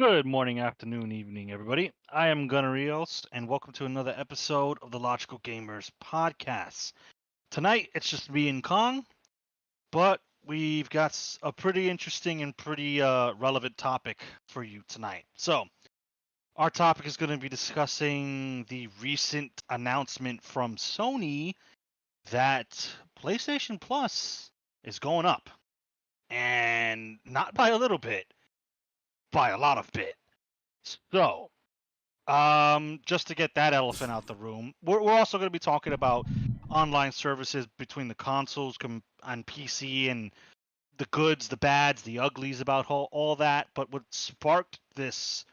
Good morning, afternoon, evening, everybody. I am Gunner Eos, and welcome to another episode of the Logical Gamers podcast. Tonight, it's just me and Kong, but we've got a pretty interesting and pretty relevant topic for you tonight. So, our topic is going to be discussing the recent announcement from Sony that PlayStation Plus is going up, and not by a little bit, by a lot of bit. So, just to get that elephant out the room, we're also going to be talking about online services between the consoles on PC and the goods, the bads, the uglies about all that. But what sparked this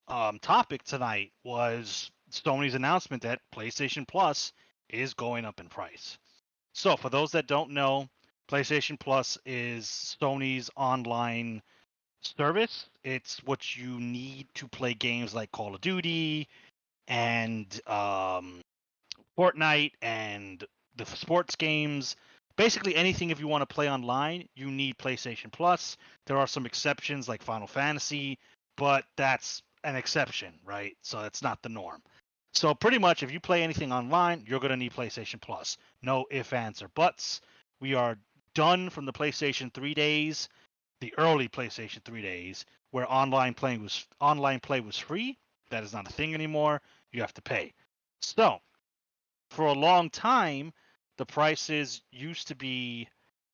topic tonight was Sony's announcement that PlayStation Plus is going up in price. So, for those that don't know, PlayStation Plus is Sony's online service. It's what you need to play games like Call of Duty and Fortnite and the sports games. Basically, anything if you want to play online, you need PlayStation Plus. There are some exceptions like Final Fantasy, but that's an exception, right? So it's not the norm. So pretty much, if you play anything online, you're gonna need PlayStation Plus. No ifs, ands, or buts. We are done from the PlayStation 3 days, the early PlayStation 3 days, where online play was free. That is not a thing anymore. You have to pay. So, for a long time, the prices used to be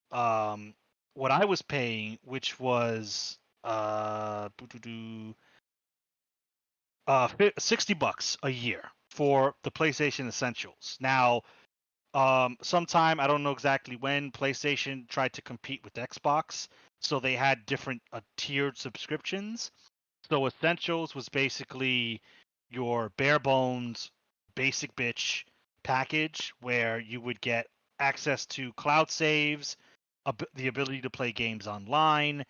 what I was paying, which was $60 a year for the PlayStation Essentials. Now, sometime I don't know exactly when PlayStation tried to compete with Xbox, so they had different tiered subscriptions. So Essentials was basically your bare bones basic bitch package where you would get access to cloud saves, the ability to play games online,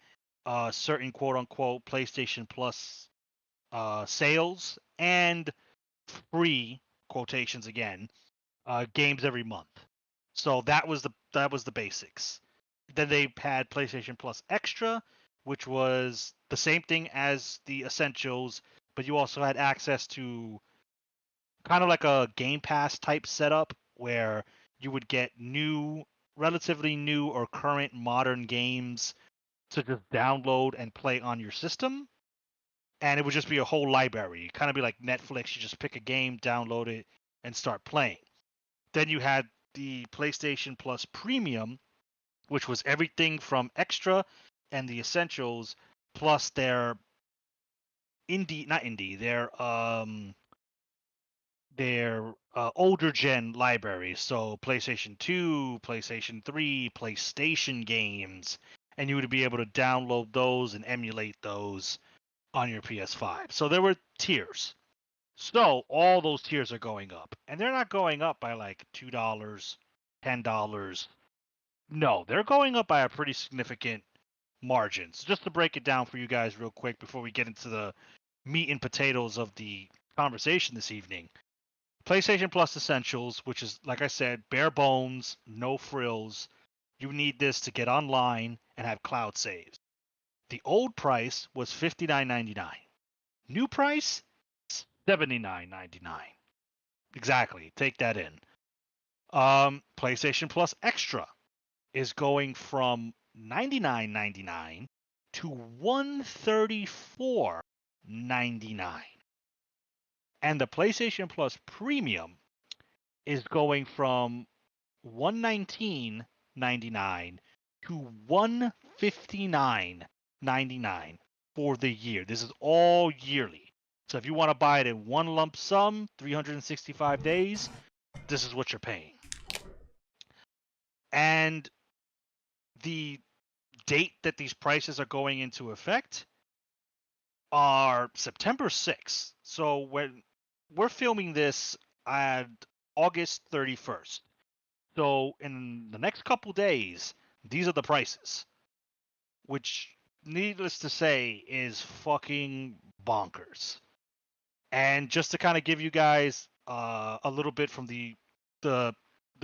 certain quote unquote PlayStation Plus sales, and free quotations again games every month. So that was the basics. Then they had PlayStation Plus Extra, which was the same thing as the Essentials, but you also had access to kind of like a Game Pass type setup where you would get relatively new or current modern games to just download and play on your system. And it would just be a whole library. Kind of be like Netflix. You just pick a game, download it, and start playing. Then you had the PlayStation Plus Premium, which was everything from Extra and the Essentials, plus their their older gen libraries. So PlayStation 2, PlayStation 3, PlayStation games, and you would be able to download those and emulate those on your PS5. So there were tiers. So all those tiers are going up, and they're not going up by like $2, $10. No, they're going up by a pretty significant margin. So just to break it down for you guys real quick before we get into the meat and potatoes of the conversation this evening. PlayStation Plus Essentials, which is, like I said, bare bones, no frills. You need this to get online and have cloud saves. The old price was $59.99. New price, $79.99. Exactly. Take that in. PlayStation Plus Extra is going from $99.99 to $134.99. And the PlayStation Plus Premium is going from $119.99 to $159.99 for the year. This is all yearly. So if you want to buy it in one lump sum, 365 days, this is what you're paying. And the date that these prices are going into effect are September 6th. So when we're filming this at August 31st. So in the next couple days, these are the prices, which needless to say is fucking bonkers. And just to kind of give you guys a little bit from the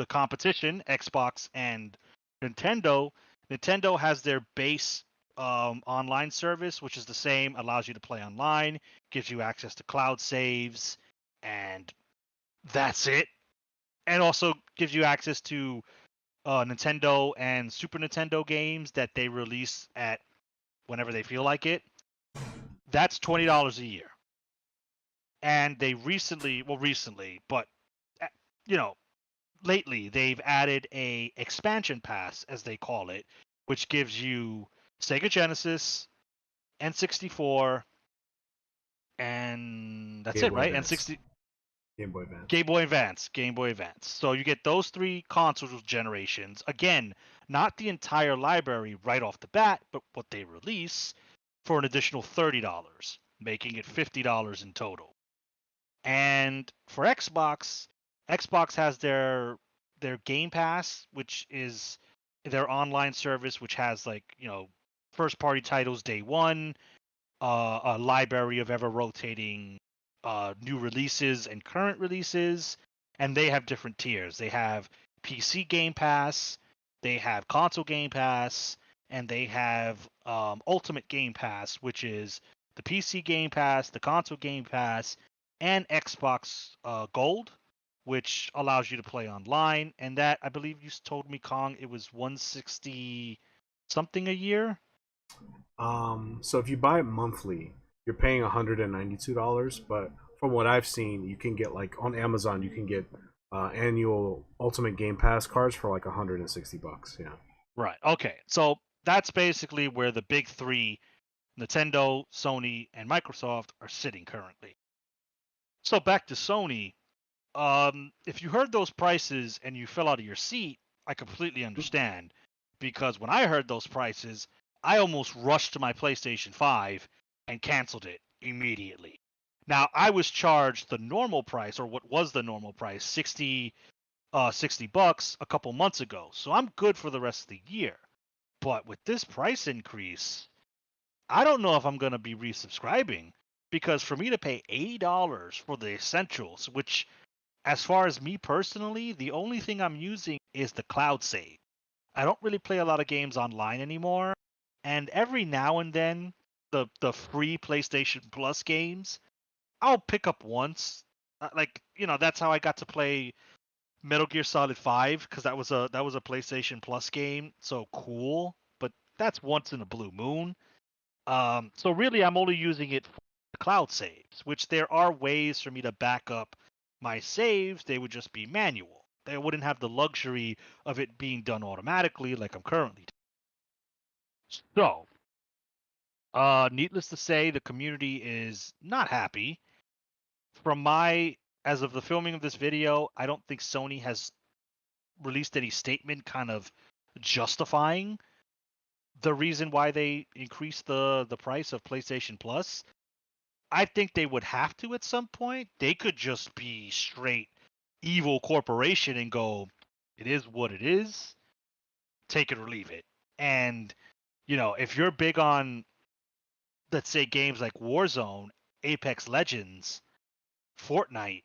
competition, Xbox and Nintendo. Nintendo has their base online service, which is the same, allows you to play online, gives you access to cloud saves, and that's it. And also gives you access to Nintendo and Super Nintendo games that they release at whenever they feel like it. That's $20 a year. And they recently, but you know, lately they've added a expansion pass, as they call it, which gives you Sega Genesis, N64, and that's Game it, Boy right? Advance. N60, Game Boy Advance. Game Boy Advance. So you get those 3 console generations. Again, not the entire library right off the bat, but what they release for an additional $30, making it $50 in total. And for Xbox, Xbox has their Game Pass, which is their online service, which has, like, first party titles day one, a library of ever rotating new releases and current releases, and they have different tiers. They have PC Game Pass, they have console Game Pass, and they have Ultimate Game Pass, which is the PC Game Pass, the console Game Pass, and Xbox Gold, which allows you to play online. And that, I believe you told me, Kong, it was 160 something a year. So if you buy it monthly, you're paying $192. But from what I've seen, you can get, like, on Amazon, you can get annual Ultimate Game Pass cards for like $160. Yeah. Right. Okay. So that's basically where the big 3, Nintendo, Sony, and Microsoft, are sitting currently. So back to Sony. If you heard those prices and you fell out of your seat, I completely understand. Because when I heard those prices, I almost rushed to my PlayStation 5 and canceled it immediately. Now, I was charged the normal price, or what was the normal price, $60 a couple months ago. So I'm good for the rest of the year. But with this price increase, I don't know if I'm going to be resubscribing, because for me to pay $80 for the essentials, which, as far as me personally, the only thing I'm using is the cloud save. I don't really play a lot of games online anymore, and every now and then the free PlayStation Plus games I'll pick up once. That's how I got to play Metal Gear Solid 5, because that was a PlayStation Plus game. So cool, but that's once in a blue moon. So really, I'm only using it for cloud saves, which there are ways for me to back up my saves. They would just be manual. They wouldn't have the luxury of it being done automatically like I'm currently doing. So, needless to say, the community is not happy. As of the filming of this video, I don't think Sony has released any statement kind of justifying the reason why they increased the price of PlayStation Plus. I think they would have to at some point. They could just be straight evil corporation and go, it is what it is, take it or leave it. And, if you're big on, let's say, games like Warzone, Apex Legends, Fortnite,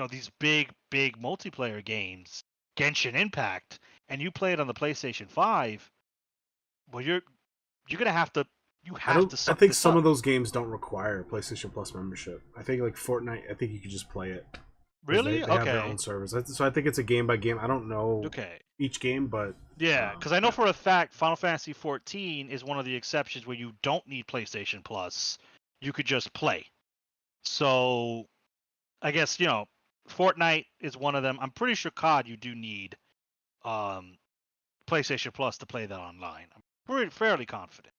these big multiplayer games, Genshin Impact, and you play it on the PlayStation 5, well, you're gonna have to I suck think this some up. of those games don't require PlayStation Plus membership. I think, like Fortnite, I think you could just play it. Really? They have their Okay. own servers. So I think it's a game by game. I don't know Okay. each game, but Yeah, because I know for a fact Final Fantasy 14 is one of the exceptions where you don't need PlayStation Plus. You could just play. So I guess, Fortnite is one of them. I'm pretty sure COD you do need um, PlayStation Plus to play that online. I'm fairly confident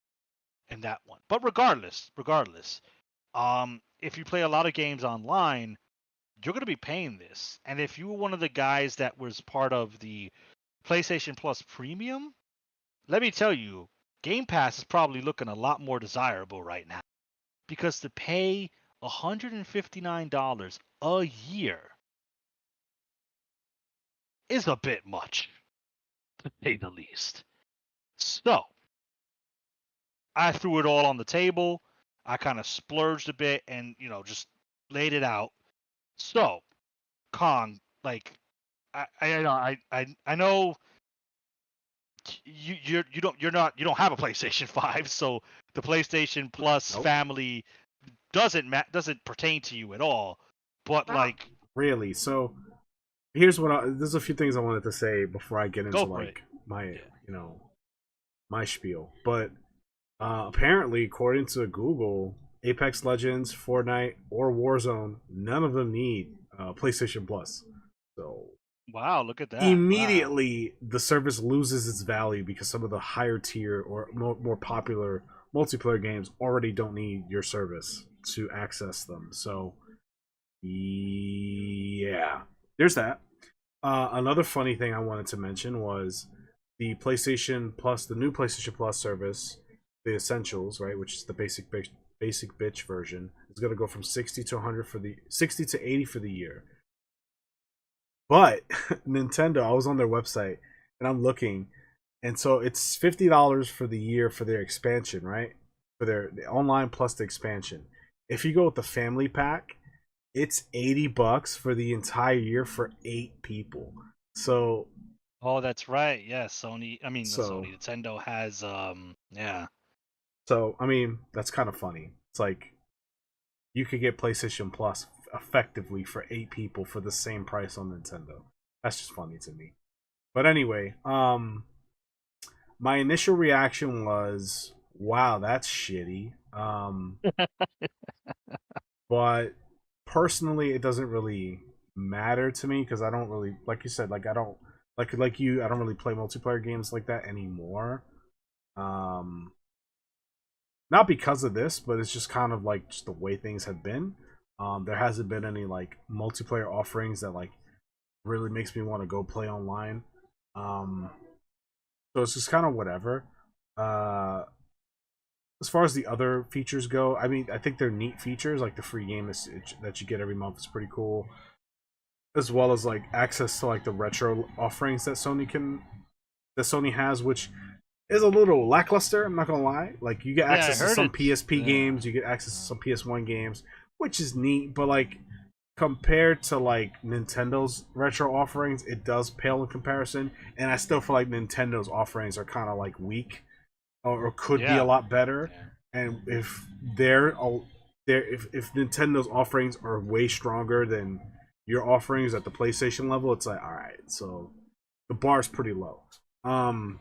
in that one. But regardless, if you play a lot of games online, you're going to be paying this. And if you were one of the guys that was part of the PlayStation Plus Premium, let me tell you, Game Pass is probably looking a lot more desirable right now, because to pay $159 a year is a bit much, to say the least. So, I threw it all on the table. I kind of splurged a bit and, just laid it out. So, Kong, like, I know you don't have a PlayStation 5, so the PlayStation Plus Nope. family doesn't pertain to you at all. But Not like, really. So there's a few things I wanted to say before I get into go for it. like my Yeah. my spiel. But apparently, according to Google, Apex Legends, Fortnite, or Warzone, none of them need PlayStation Plus. So Wow, look at that. Wow. immediately the service loses its value because some of the higher tier or more popular multiplayer games already don't need your service to access them. So yeah, there's that. Another funny thing I wanted to mention was the PlayStation Plus, the new PlayStation Plus service, the Essentials, right, which is the basic bitch version, is going to go from 60 to 100 for the 60 to 80 for the year. But Nintendo, I was on their website and I'm looking, and so it's $50 for the year for their expansion, right? For the online plus the expansion. If you go with the family pack, it's $80 for the entire year for 8 people. So Oh, that's right. Yeah, Sony. I mean, the so Sony. Nintendo has yeah. so I mean that's kind of funny. It's like you could get PlayStation Plus effectively for 8 people for the same price on Nintendo. That's just funny to me. But anyway, my initial reaction was, "Wow, that's shitty." But personally, it doesn't really matter to me because I don't really, like you said, like I don't like you. I don't really play multiplayer games like that anymore. Um, Not because of this, but it's just kind of like just the way things have been. There hasn't been any like multiplayer offerings that like really makes me want to go play online. Um, so it's just kind of whatever. Uh, as far as the other features go, I mean, I think they're neat features. Like the free game that you get every month is pretty cool, as well as like access to like the retro offerings that Sony has, which is a little lackluster. I'm not gonna lie. Like you get Yeah, I access to heard some it's PSP yeah. games, you get access to some PS1 games, which is neat. But like compared to like Nintendo's retro offerings, it does pale in comparison. And I still feel like Nintendo's offerings are kind of like weak, or could be a Yeah. lot better. Yeah. And if they're if Nintendo's offerings are way stronger than your offerings at the PlayStation level, it's like all right. So the bar's pretty low. Um,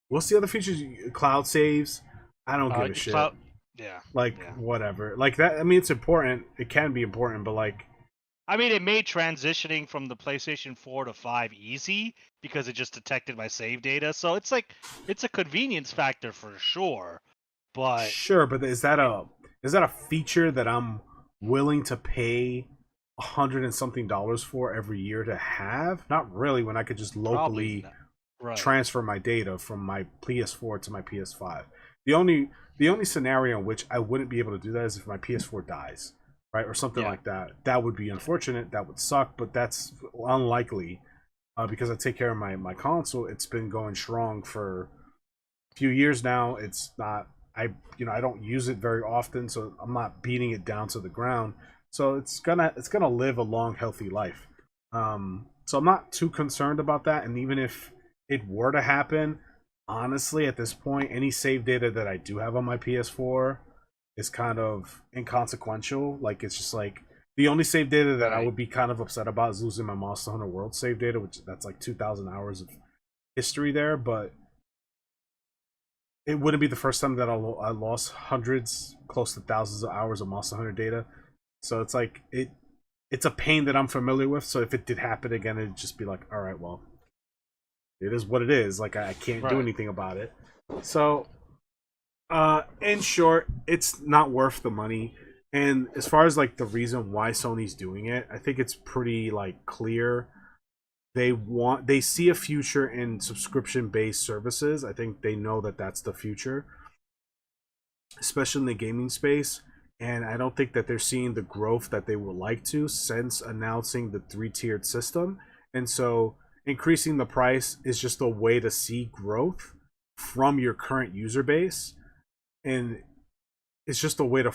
What's the other features? Cloud saves. I don't give a shit. Cloud. Yeah. Like Yeah. whatever. Like that. I mean, it's important. It can be important, but like, I mean, it made transitioning from the PlayStation 4 to 5 easy because it just detected my save data. So it's like it's a convenience factor for sure. But sure. But it, is that a feature that I'm willing to pay $100 and something for every year to have? Not really. When I could just probably locally not. Right. transfer my data from my PS4 to my PS5. The only scenario in which I wouldn't be able to do that is if my PS4 dies, right, or something Yeah. like that. That would be Yeah. unfortunate. That would suck, but that's unlikely because I take care of my console. It's been going strong for a few years now. It's not I don't use it very often, so I'm not beating it down to the ground. So it's gonna live a long, healthy life. So I'm not too concerned about that. And even if it were to happen, honestly, at this point, any save data that I do have on my PS4 is kind of inconsequential. Like it's just like the only save data that I Right. would be kind of upset about is losing my Monster Hunter World save data, which that's like 2,000 hours of history there. But it wouldn't be the first time that I lost hundreds, close to thousands of hours of Monster Hunter data. So it's like it's a pain that I'm familiar with. So if it did happen again, it'd just be like, all right, well, it is what it is. Like I can't do Right. anything about it. So in short, it's not worth the money. And as far as like the reason why Sony's doing it, I think it's pretty like clear. They see a future in subscription based services. I think they know that that's the future, especially in the gaming space. And I don't think that they're seeing the growth that they would like to since announcing the three-tiered system. And so increasing the price is just a way to see growth from your current user base. And it's just a way to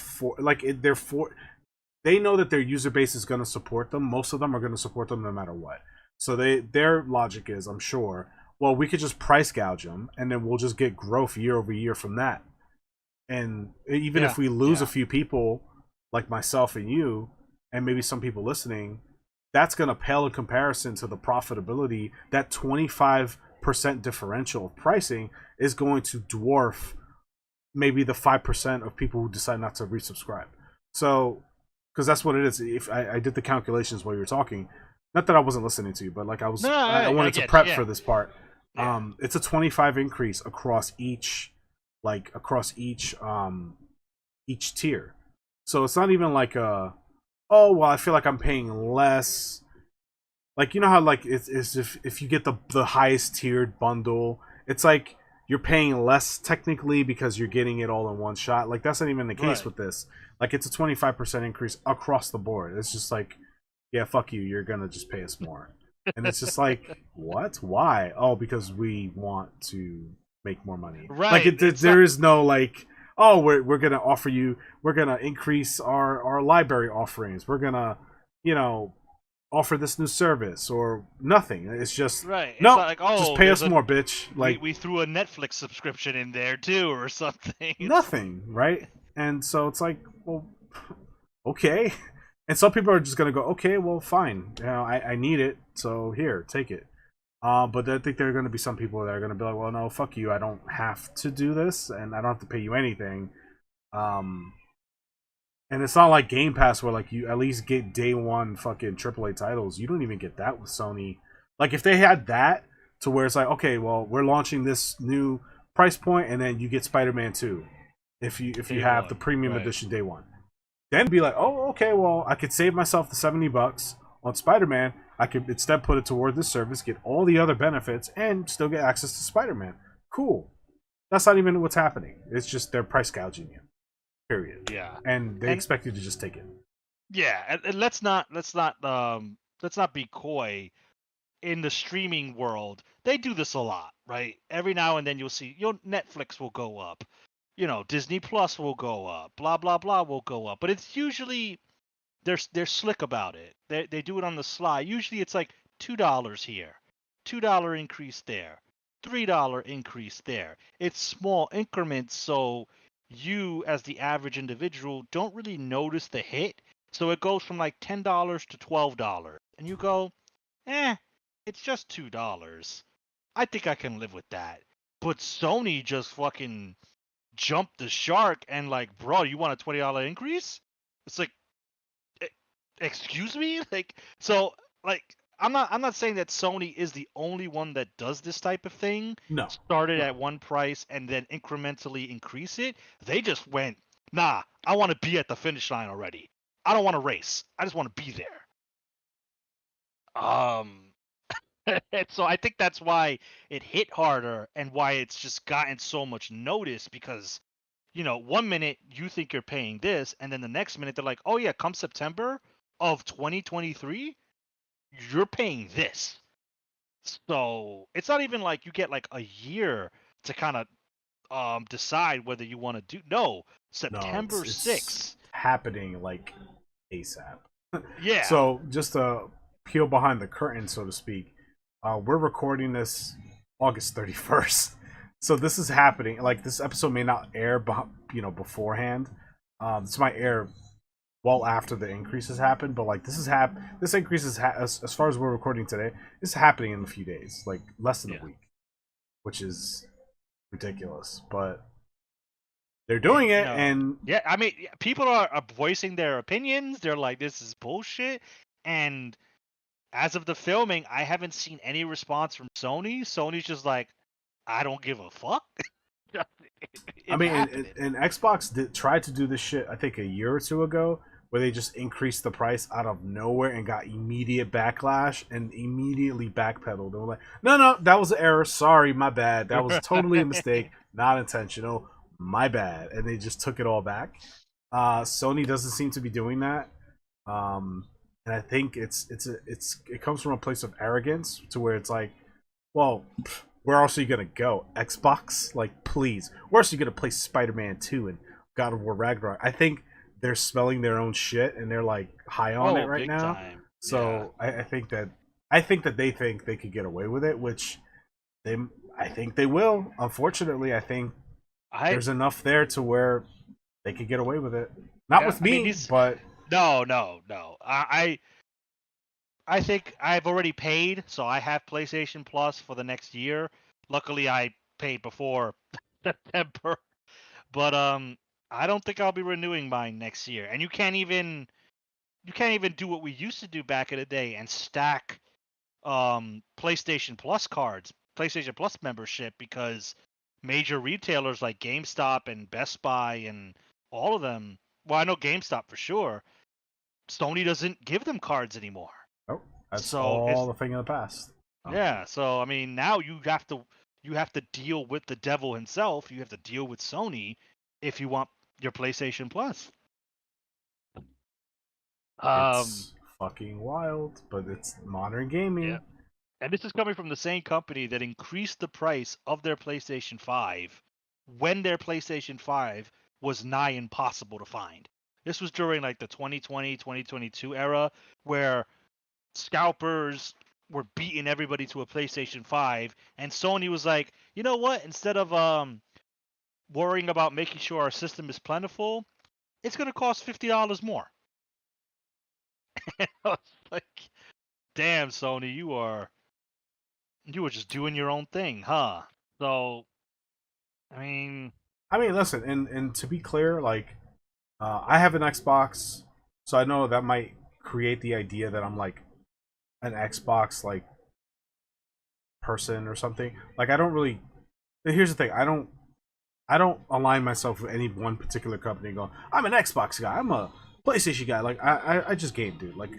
they know that their user base is going to support them. Most of them are going to support them no matter what. So their logic is, I'm sure, well, we could just price gouge them, and then we'll just get growth year over year from that. And even if we lose a few people, like myself and you, and maybe some people listening, that's going to pale in comparison to the profitability. That 25% differential of pricing is going to dwarf maybe the 5% of people who decide not to resubscribe. So, because that's what it is. If I did the calculations while you were talking, not that I wasn't listening to you, but like I wanted to prep for this part. It's a 25 increase across each each tier. So it's not even like a, oh well, I feel like I'm paying less. Like, you know how like it's if you get the highest tiered bundle, it's like you're paying less technically because you're getting it all in one shot. Like, that's not even the case with this. Like, it's a 25% increase across the board. It's just like, yeah, fuck you, you're gonna just pay us more. And it's just like, what? Why? Oh, because we want to make more money. Right. Like, there is no like, oh, we're gonna offer you, we're gonna increase our library offerings. We're gonna, offer this new service or nothing. It's just right. No, like, oh, just pay us more, bitch. Like, we threw a Netflix subscription in there too, or something. Nothing, right? And so it's like, well, okay. And some people are just gonna go, okay, well, fine. I need it, so here, take it. But I think there are going to be some people that are going to be like, well, no, fuck you. I don't have to do this, and I don't have to pay you anything. And it's not like Game Pass where like you at least get day one fucking AAA titles. You don't even get that with Sony. Like, if they had that to where it's like, okay, well, we're launching this new price point, and then you get Spider-Man 2 if you have the premium edition day one. Then be like, oh, okay, well, I could save myself the $70 on Spider-Man. I could instead put it toward this service, get all the other benefits, and still get access to Spider-Man. Cool. That's not even what's happening. It's just they're price gouging you. Period. Yeah. And they expect you to just take it. Yeah, and let's not be coy. In the streaming world, they do this a lot, right? Every now and then you'll see Netflix will go up, Disney Plus will go up, blah blah blah will go up, but it's usually they're slick about it. They do it on the sly. Usually it's like $2 here, $2 increase there, $3 increase there. It's small increments, so you as the average individual don't really notice the hit. So it goes from like $10 to $12, and you go, it's just $2. I think I can live with that. But Sony just fucking jumped the shark and like, bro, you want a $20 increase? It's like, excuse me? Like, so like, I'm not saying that Sony is the only one that does this type of thing. No. Started at one price and then incrementally increase it. They just went, nah, I want to be at the finish line already. I don't want to race. I just want to be there. So I think that's why it hit harder and why it's just gotten so much notice, because 1 minute you think you're paying this, and then the next minute they're like, oh yeah, come September of 2023 you're paying this. So it's not even like you get like a year to kind of decide whether you want to do. No, September 6th happening like ASAP. Yeah. So just to peel behind the curtain, so to speak, we're recording this August 31st. So this is happening. Like, this episode may not air, beforehand. This might air well after the increases happen. But like, this increase is as far as we're recording today, this is happening in a few days, like less than a week, which is ridiculous. But they're doing it, and yeah, I mean, people are voicing their opinions. They're like, this is bullshit, and as of the filming, I haven't seen any response from Sony. Sony's just like, I don't give a fuck. I mean, and Xbox tried to do this shit, I think, a year or two ago, where they just increased the price out of nowhere and got immediate backlash and immediately backpedaled. They were like, no, that was an error. Sorry, my bad. That was totally a mistake. Not intentional. My bad. And they just took it all back. Sony doesn't seem to be doing that. And I think it comes from a place of arrogance to where it's like, well, where else are you gonna go? Xbox? Like, please. Where else are you gonna play Spider-Man 2 and God of War Ragnarok? I think they're smelling their own shit and they're like high on it right now. Time. So yeah. I think that they think they could get away with it, which I think they will. Unfortunately, I think there's enough there to where they could get away with it. Not with me, but no. I think I've already paid, so I have PlayStation Plus for the next year. Luckily, I paid before September, but I don't think I'll be renewing mine next year. And you can't even do what we used to do back in the day and stack PlayStation Plus cards, PlayStation Plus membership, because major retailers like GameStop and Best Buy and all of them. Well, I know GameStop for sure. Sony doesn't give them cards anymore. oh, that's So all a thing of the past. yeah. So I mean, now you have to deal with the devil himself. You have to deal with Sony if you want your PlayStation Plus. It's fucking wild, but it's modern gaming. Yeah. And this is coming from the same company that increased the price of their PlayStation 5 when their PlayStation 5 was nigh impossible to find. This was during like the 2020, 2022 era where scalpers were beating everybody to a PlayStation 5, and Sony was like, you know what? Instead of worrying about making sure our system is plentiful, it's going to cost $50 more. And I was like, damn, Sony, you were just doing your own thing, huh? So, I mean, listen, and to be clear, like, I have an Xbox, so I know that might create the idea that I'm like an Xbox like person or something. Like, I don't really. Here's the thing: I don't align myself with any one particular company. And go, I'm an Xbox guy. I'm a PlayStation guy. Like, I just game, dude. Like,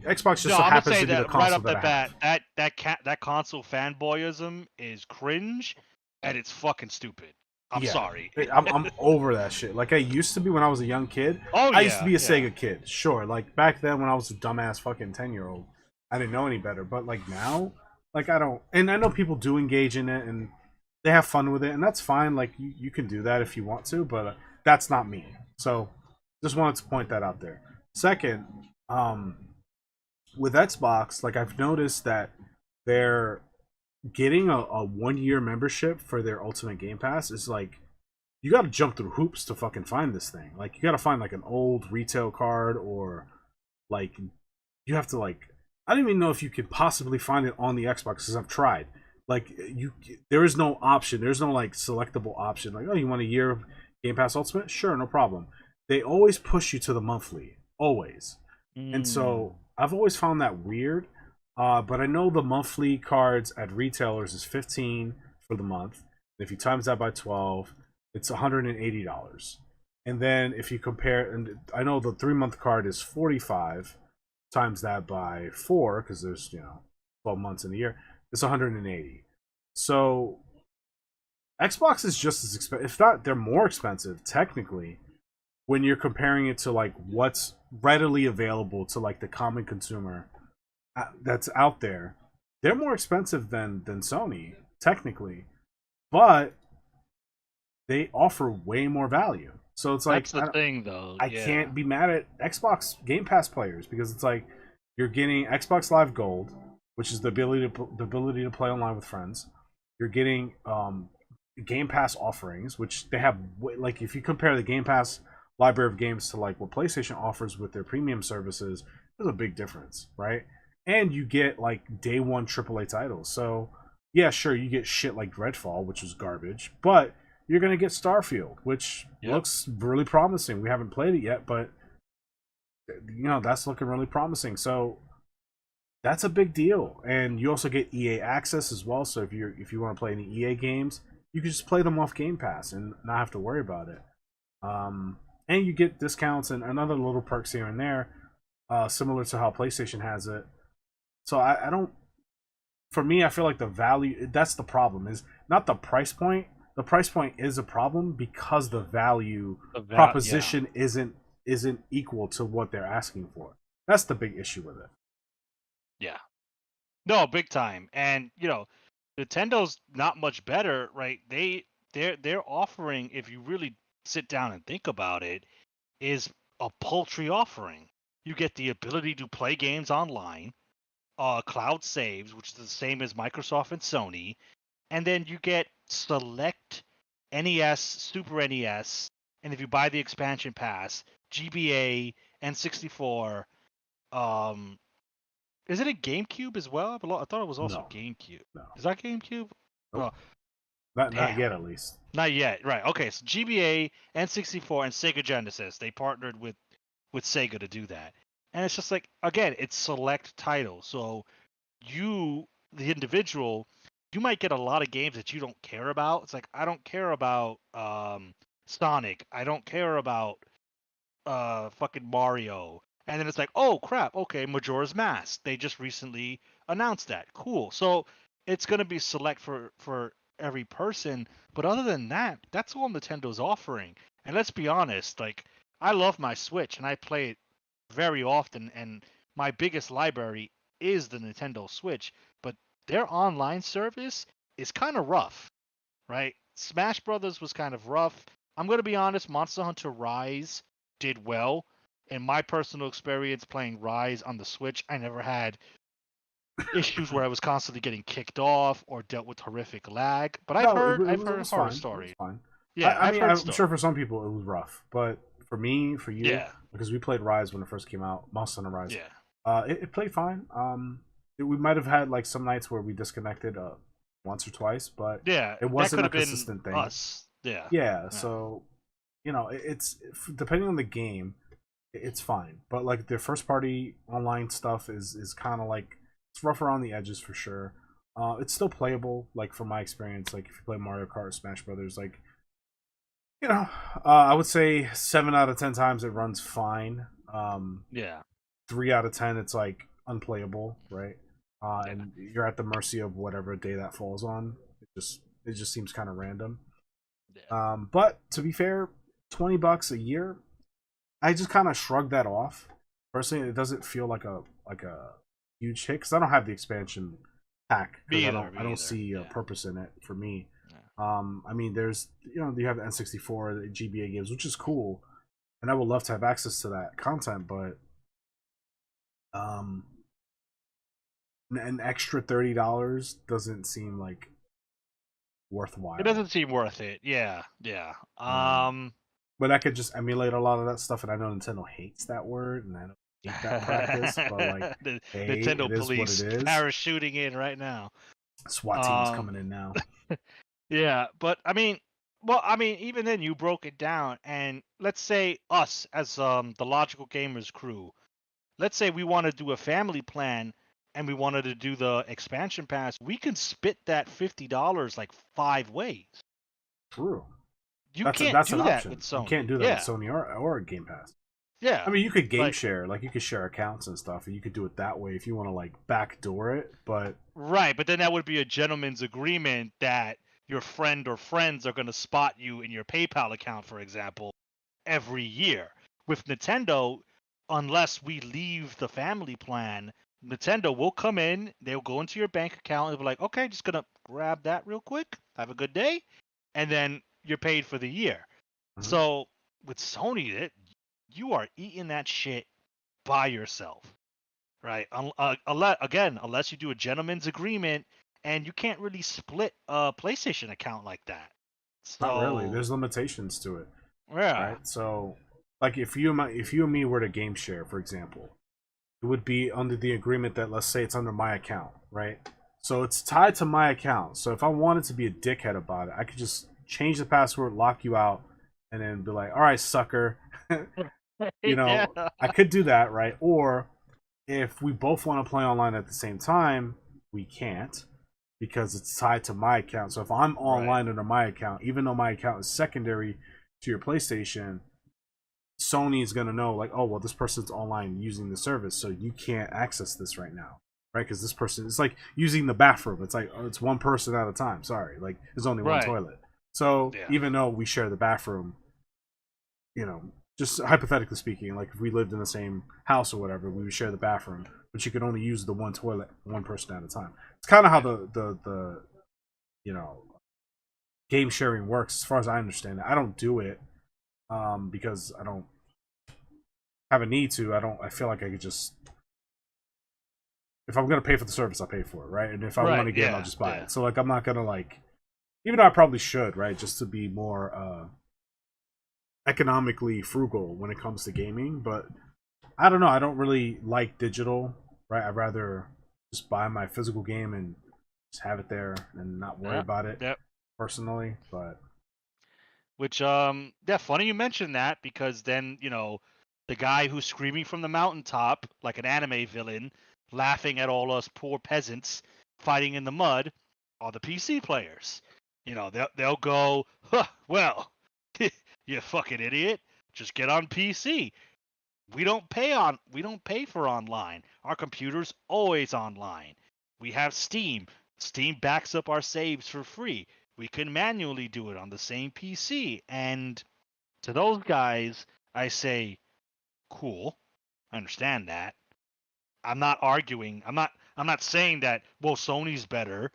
Xbox just so happens to be the console right off the bat. That console fanboyism is cringe, and it's fucking stupid. I'm sorry. I'm over that shit. Like I used to be when I was a young kid. Oh, I used to be a Sega kid. Sure. Like back then when I was a dumbass fucking 10-year-old, I didn't know any better. But like now, like I don't. And I know people do engage in it and they have fun with it, and that's fine. Like you can do that if you want to, but that's not me. So just wanted to point that out there. Second, with Xbox, like I've noticed that they're getting a 1 year membership for their Ultimate Game Pass is like you got to jump through hoops to fucking find this thing. Like you got to find like an old retail card, or like you have to like I don't even know if you could possibly find it on the Xbox because I've tried. Like there is no option. There's no like selectable option. Like, oh, you want a year of Game Pass Ultimate? Sure, no problem. They always push you to the monthly, always. And so I've always found that weird. But I know the monthly cards at retailers is $15 for the month. And if you times that by 12, it's $180. And then if you compare, and I know the 3-month card is 45, times that by 4, because there's 12 months in a year, it's 180. So Xbox is just as expensive, if not, they're more expensive technically when you're comparing it to like what's readily available to like the common consumer that's out there. They're more expensive than Sony technically, but they offer way more value. So it's like that's the thing, though. I can't be mad at Xbox Game Pass players because it's like you're getting Xbox Live Gold, which is the ability to play online with friends. You're getting Game Pass offerings, which they have. Like if you compare the Game Pass library of games to like what PlayStation offers with their premium services, there's a big difference, right? And you get like day one AAA titles. So yeah, sure, you get shit like Redfall, which was garbage, but you're gonna get Starfield, which looks really promising. We haven't played it yet, but that's looking really promising. So that's a big deal. And you also get EA access as well. So if you want to play any EA games, you can just play them off Game Pass and not have to worry about it. And you get discounts and other little perks here and there, similar to how PlayStation has it. So I don't. For me, I feel like the value. That's the problem. Is not the price point. The price point is a problem because the value proposition isn't equal to what they're asking for. That's the big issue with it. Yeah. No, big time. And Nintendo's not much better, right? They're offering, if you really sit down and think about it, is a paltry offering. You get the ability to play games online, cloud saves, which is the same as Microsoft and Sony, and then you get select NES, Super NES, and if you buy the expansion pass, GBA, N64. Um, is it a GameCube as well? I thought it was also No, GameCube. no, Is that GameCube? nope. Oh, Not damn. yet, at least. Not yet. Right. Okay. So GBA, N64, and Sega Genesis. They partnered with Sega to do that. And it's just like, again, it's select titles. So you, the individual, you might get a lot of games that you don't care about. It's like, I don't care about Sonic. I don't care about fucking Mario. And then it's like, oh crap, okay, Majora's Mask. They just recently announced that. Cool. So it's gonna be select for every person. But other than that, that's all Nintendo's offering. And let's be honest, like I love my Switch and I play it very often, and my biggest library is the Nintendo Switch. But their online service is kind of rough, right? Smash Brothers was kind of rough. I'm gonna be honest, Monster Hunter Rise did well. In my personal experience playing Rise on the Switch, I never had issues where I was constantly getting kicked off or dealt with horrific lag. But I've No, heard I've it heard was horror fine. It was stories. fine. Yeah, I I've mean, heard I'm stories. sure for some people it was rough, but for me, for you, Yeah, because we played Rise when it first came out, Monster Hunter Rise, yeah, it played fine. We might have had like some nights where we disconnected once or twice, but yeah. it That wasn't could a have been consistent thing. us. Yeah, Yeah, yeah, so it's depending on the game, it's fine. But like the first party online stuff is kind of like it's rough around the edges for sure. It's still playable, like from my experience. Like if you play Mario Kart or Smash Brothers, like I would say 7 out of 10 times it runs fine. yeah, 3 out of 10 it's like unplayable, right? yeah, And you're at the mercy of whatever day that falls on. It just seems kind of random. yeah. But to be fair, $20 a year, I just kind of shrug that off. Personally, it doesn't feel like a huge hit because I don't have the expansion pack because Me I either. don't I Me don't either. see a Yeah, purpose in it for me. yeah. I mean, there's you have the N64, the GBA games, which is cool, and I would love to have access to that content, but um, an extra $30 doesn't seem like It worthwhile. doesn't seem worth it. Yeah, yeah. Um, but I could just emulate a lot of that stuff, and I know Nintendo hates that word, and I don't hate that practice, but like, The hey, it Nintendo is what it police is. parachuting in right now. SWAT team's Um, coming in now. yeah, but I mean, well, I mean, even then you broke it down, and let's say us as the Logical Gamers crew, let's say we want to do a family plan and we wanted to do the expansion pass, we can spit that $50 like 5 ways. True. You That's can't that's an do that with option. You can't Sony. do that with Yeah, Sony or Game Pass. I yeah. mean, you could game Like share, like you could share accounts and stuff, and you could do it that way if you want to like backdoor it. But right, but then that would be a gentleman's agreement that your friend or friends are going to spot you in your PayPal account, for example, every year. With Nintendo, unless we leave the family plan, Nintendo will come in, they'll go into your bank account and be like, okay, just going to grab that real quick, have a good day, and then you're paid for the year. mhm. So with Sony, you are eating that shit by yourself. Right. Unless you do a gentleman's agreement, and you can't really split a PlayStation account like that. Not really. So There's limitations to it, yeah, right? So, like if you and me were to game share, for example, it would be under the agreement that let's say it's under my account, right? So it's tied to my account. So if I wanted to be a dickhead about it, I could just change the password, lock you out, and then be like, "All right, sucker." yeah, I could do that, right? Or if we both want to play online at the same time, we can't because it's tied to my account. So if I'm right, online under my account, even though my account is secondary to your PlayStation, Sony is gonna know like, oh well, this person's online using the service, so you can't access this right now, right? Because this person, it's like using the bathroom. It's like, oh, it's one person at a time. Sorry, like there's only one right, toilet. So yeah, even though we share the bathroom, you know, just hypothetically speaking, like if we lived in the same house or whatever, we would share the bathroom, but you could only use the one toilet, one person at a time. It's kind of how yeah. the you know game sharing works, as far as I understand it. I don't do it because I don't have a need to. I don't. I feel like I could just if I'm gonna pay for the service, I'll pay for it, right? And if I want Right. a game, I'll Yeah. just buy Yeah. it. So like, I'm not gonna like, even though I probably should, right, just to be more economically frugal when it comes to gaming. But I don't know. I don't really like digital, right? I'd rather just buy my physical game and just have it there and not worry Yeah. about it Yeah. personally. But Which yeah, funny you mentioned that because then, the guy who's screaming from the mountaintop like an anime villain, laughing at all us poor peasants fighting in the mud, are the PC players. They'll go, huh, well, you fucking idiot, just get on PC. We don't pay for online. Our computer's always online. We have Steam. Steam backs up our saves for free. We can manually do it on the same PC. And to those guys, I say, cool. I understand that. I'm not arguing. I'm not saying that, well, Sony's better.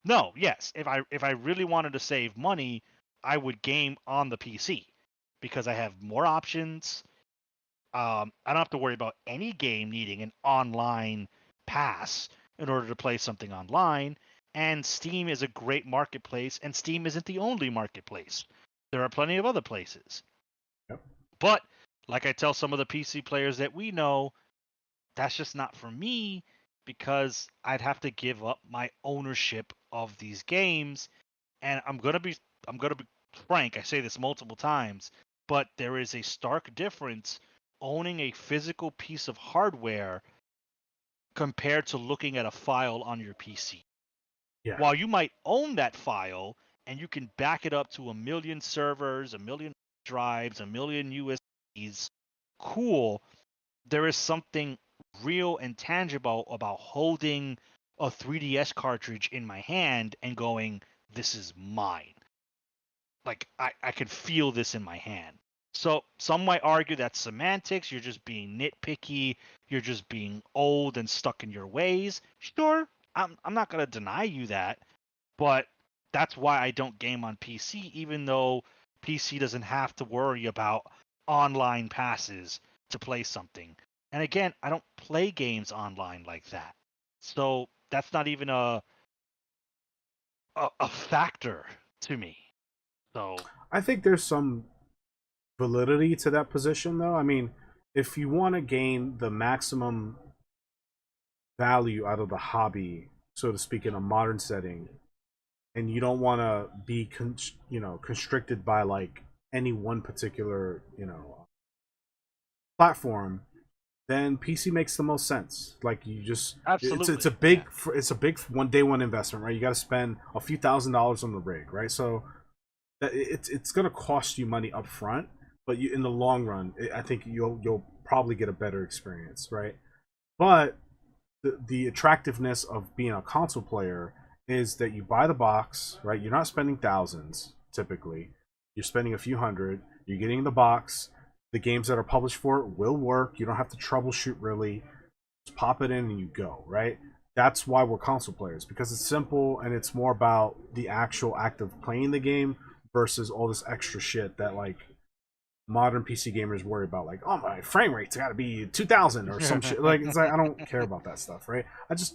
No, yes. If I really wanted to save money, I would game on the PC because I have more options. I don't have to worry about any game needing an online pass in order to play something online. And Steam is a great marketplace, and Steam isn't the only marketplace. There are plenty of other places. yep. But like I tell some of the PC players that we know, that's just not for me because I'd have to give up my ownership of these games. And I'm gonna be frank, I say this multiple times, but there is a stark difference owning a physical piece of hardware compared to looking at a file on your PC. Yeah. While you might own that file and you can back it up to a million servers, a million drives, a million USBs, cool, there is something real and tangible about holding a 3DS cartridge in my hand and going, this is mine. Like I could feel this in my hand. So some might argue that's semantics, you're just being nitpicky, you're just being old and stuck in your ways. Sure, I'm not gonna deny you that, but that's why I don't game on PC, even though PC doesn't have to worry about online passes to play something. And again, I don't play games online like that. So that's not even a factor to me. So I think there's some validity to that position, though. I mean, if you want to gain the maximum value out of the hobby, so to speak, in a modern setting, and you don't want to be constricted by like any one particular platform, then PC makes the most sense. Like, you just it's a absolutely, yeah. big it's a big one investment, right? You got to spend a few $1,000s on the rig, right? So it's going to cost you money up front, but in the long run, I think you'll probably get a better experience, right? But the attractiveness of being a console player is that you buy the box, right? You're not spending thousands typically. You're spending a few hundred. You're getting the box. The games that are published for it will work. You don't have to troubleshoot really. Just pop it in and you go, right? That's why we're console players, because it's simple and it's more about the actual act of playing the game versus all this extra shit that like modern PC gamers worry about, like, oh, my frame rate's got to be 2,000 or some shit. Like, it's like, I don't care about that stuff, right?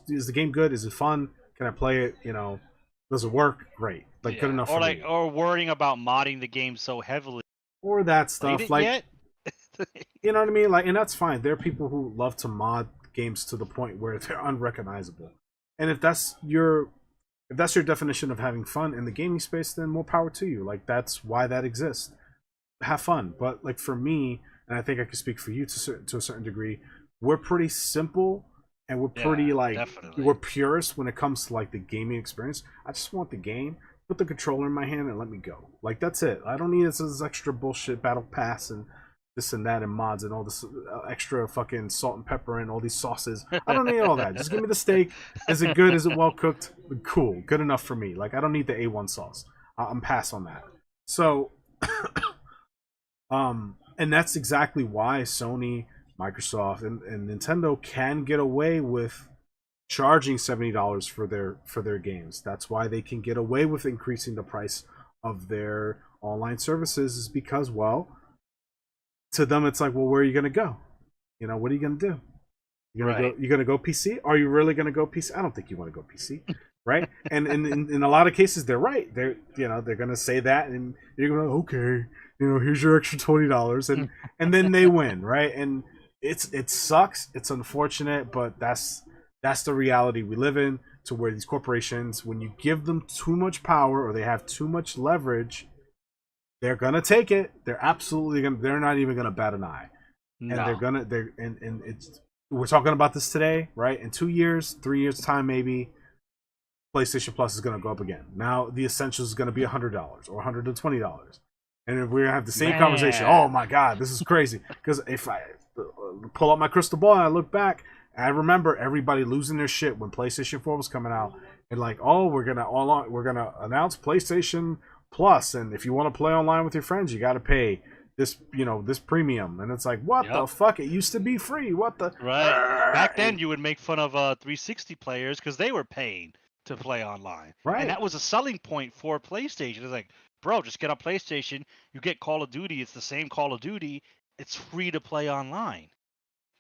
Is the game good? Is it fun? Can I play it? Does it work? Great, like, good Yeah, enough or for like, me. or worrying about modding the game so heavily. Or that Played stuff, it like, yet? you know what I mean? Like, and that's fine. There are people who love to mod games to the point where they're unrecognizable, and if that's your definition of having fun in the gaming space, then more power to you. Like, that's why that exists. Have fun. But like, for me, and I think I can speak for you to a certain degree, we're pretty simple and we're pretty Yeah, like, definitely. we're purists when it comes to like the gaming experience. I just want the game, put the controller in my hand, and let me go. Like, that's it. I don't need this extra bullshit battle pass and this and that and mods and all this extra fucking salt and pepper and all these sauces. I don't need all that. Just give me the steak. Is it good? Is it well cooked? Cool, good enough for me. Like, I don't need the A1 sauce. I'm pass on that. So and that's exactly why Sony, Microsoft, and Nintendo can get away with charging $70 for their games. That's why they can get away with increasing the price of their online services, is because, well, to them it's like, well, where are you gonna go? What are you gonna do? You're gonna go PC? Are you really gonna go PC? I don't think you want to go PC, right? And in a lot of cases, they're right. They're gonna say that, and you're gonna go, okay, here's your extra $20, and then they win, right? And it sucks. It's unfortunate, but that's the reality we live in. To where these corporations, when you give them too much power or they have too much leverage, they're gonna take it. They're absolutely gonna. They're not even gonna bat an eye, and No. and it's. We're talking about this today, right? In 2 years, 3 years time, maybe PlayStation Plus is gonna go up again. Now the Essentials is gonna be $100 or $120, and if we're gonna have the same conversation, oh my god, this is crazy. Because if I pull out my crystal ball and I look back, I remember everybody losing their shit when PlayStation 4 was coming out, and like, oh, we're gonna announce PlayStation Plus, and if you want to play online with your friends, you got to pay this this premium. And it's like, what the fuck? It used to be free. What the Back then you would make fun of 360 players because they were paying to play online, and that was a selling point for PlayStation. It's like, bro, just get on PlayStation, you get Call of Duty, it's the same Call of Duty, it's free to play online,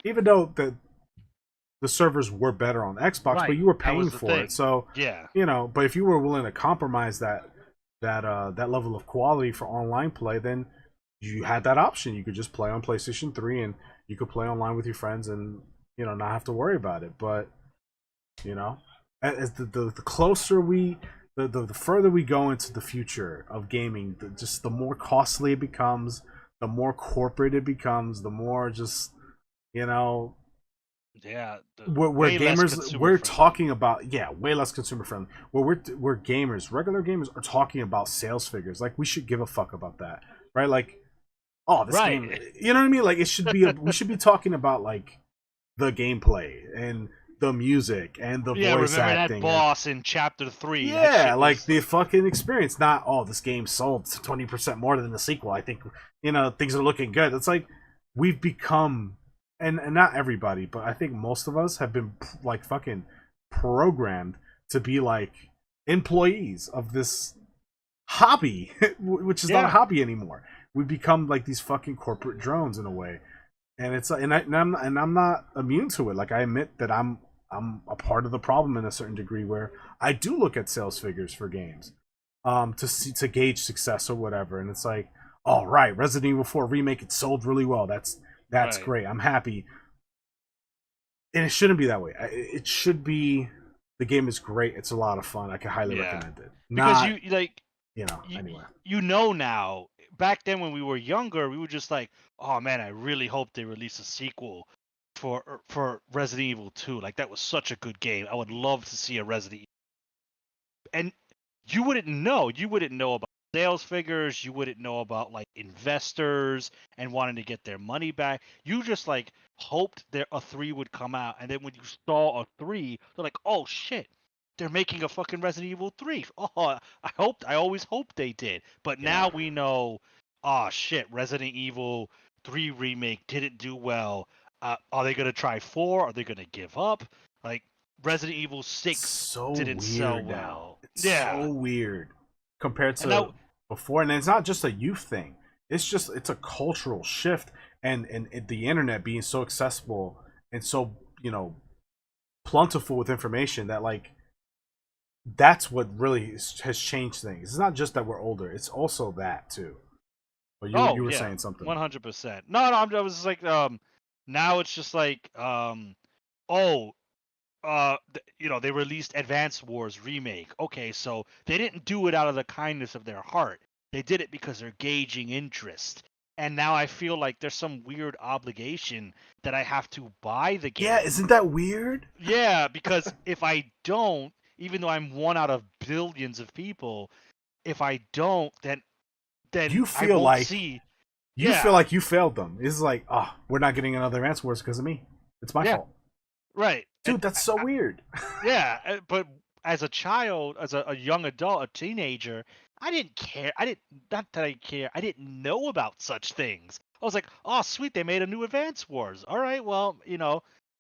even though the servers were better on Xbox, but you were paying for it. So yeah, but if you were willing to compromise that level of quality for online play, then you had that option. You could just play on PlayStation 3 and you could play online with your friends and not have to worry about it. But as the closer the further we go into the future of gaming, just the more costly it becomes, the more corporate it becomes, the more just we're gamers. We're talking about way less consumer friendly. We're gamers. Regular gamers are talking about sales figures. Like, we should give a fuck about that, right? Like, oh, this game. You know what I mean? Like, it should be. We should be talking about like the gameplay and the music and the voice acting. That boss in Chapter 3. Yeah, like the fucking experience. Not, oh, this game sold 20% more than the sequel. I think things are looking good. It's like we've become. And not everybody, but I think most of us have been like fucking programmed to be like employees of this hobby, which is not a hobby anymore. We become like these fucking corporate drones in a way, and it's and I'm not immune to it. Like, I admit that I'm a part of the problem in a certain degree, where I do look at sales figures for games, to gauge success or whatever, and it's like, all right, Resident Evil 4 remake, it sold really well. That's great. I'm happy. And it shouldn't be that way. It should be, the game is great. It's a lot of fun. I can highly recommend it. Because anyway. Now, back then when we were younger, we were just like, oh man, I really hope they release a sequel for Resident Evil 2. Like, that was such a good game. I would love to see a Resident Evil. And you wouldn't know. You wouldn't know about sales figures. You wouldn't know about like investors and wanting to get their money back. You just like hoped a 3 would come out, and then when you saw a 3, they're like, oh shit, they're making a fucking Resident Evil 3. Oh, I always hoped they did. But now we know, oh shit, Resident Evil 3 remake didn't do well. Are they gonna try 4? Are they gonna give up? Like, Resident Evil 6 didn't sell well. It's so weird compared to before. And it's not just a youth thing. It's a cultural shift, and the internet being so accessible and so plentiful with information, that like that's what really has changed things. It's not just that we're older; it's also that too. But you were saying something. 100%. No, I was just like, now it's just like, they released Advance Wars remake. Okay, so they didn't do it out of the kindness of their heart. They did it because they're gauging interest. And now I feel like there's some weird obligation that I have to buy the game. Yeah, isn't that weird? Yeah, because if I don't, even though I'm one out of billions of people, if I don't, then you feel like feel like you failed them. It's like, oh, we're not getting another Advance Wars because of me. It's my fault. Right. Dude, that's so weird. Yeah, but as a child, as a young adult, a teenager, I didn't care. Not that I care. I didn't know about such things. I was like, oh, sweet, they made a new Advance Wars. All right, well,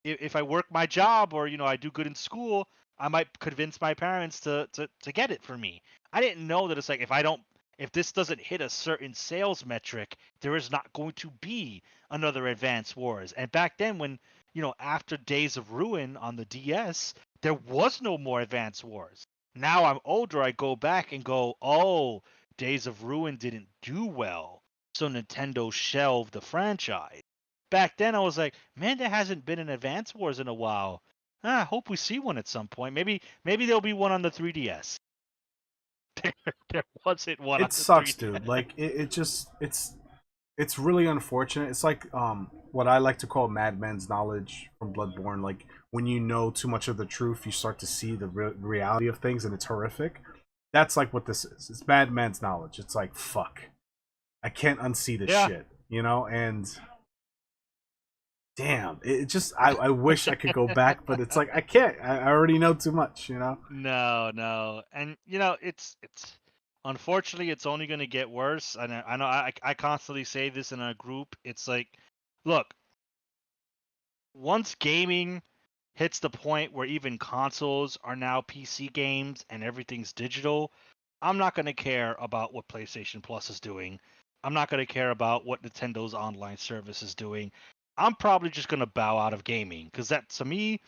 if I work my job or, I do good in school, I might convince my parents to get it for me. I didn't know that it's like, if I don't If this doesn't hit a certain sales metric, there is not going to be another Advance Wars. And back then, when, after Days of Ruin on the DS, there was no more Advance Wars. Now I'm older, I go back and go, oh, Days of Ruin didn't do well, so Nintendo shelved the franchise. Back then, I was like, man, there hasn't been an Advance Wars in a while. I hope we see one at some point. Maybe there'll be one on the 3DS. There wasn't one on It the sucks, 3DS. dude. Like it's really unfortunate. It's like what I like to call madman's knowledge from Bloodborne. Like when you know too much of the truth, you start to see the reality of things, and it's horrific. That's like what this is. It's madman's knowledge. It's like fuck, I can't unsee this Yeah. shit, and damn, it just I wish I could go back, but it's like I can't. I already know too much. No. And it's unfortunately it's only going to get worse. And I know I constantly say this in our group. It's like, look, once gaming hits the point where even consoles are now PC games and everything's digital, I'm not going to care about what PlayStation Plus is doing. I'm not going to care about what Nintendo's online service is doing. I'm probably just going to bow out of gaming because that, to me,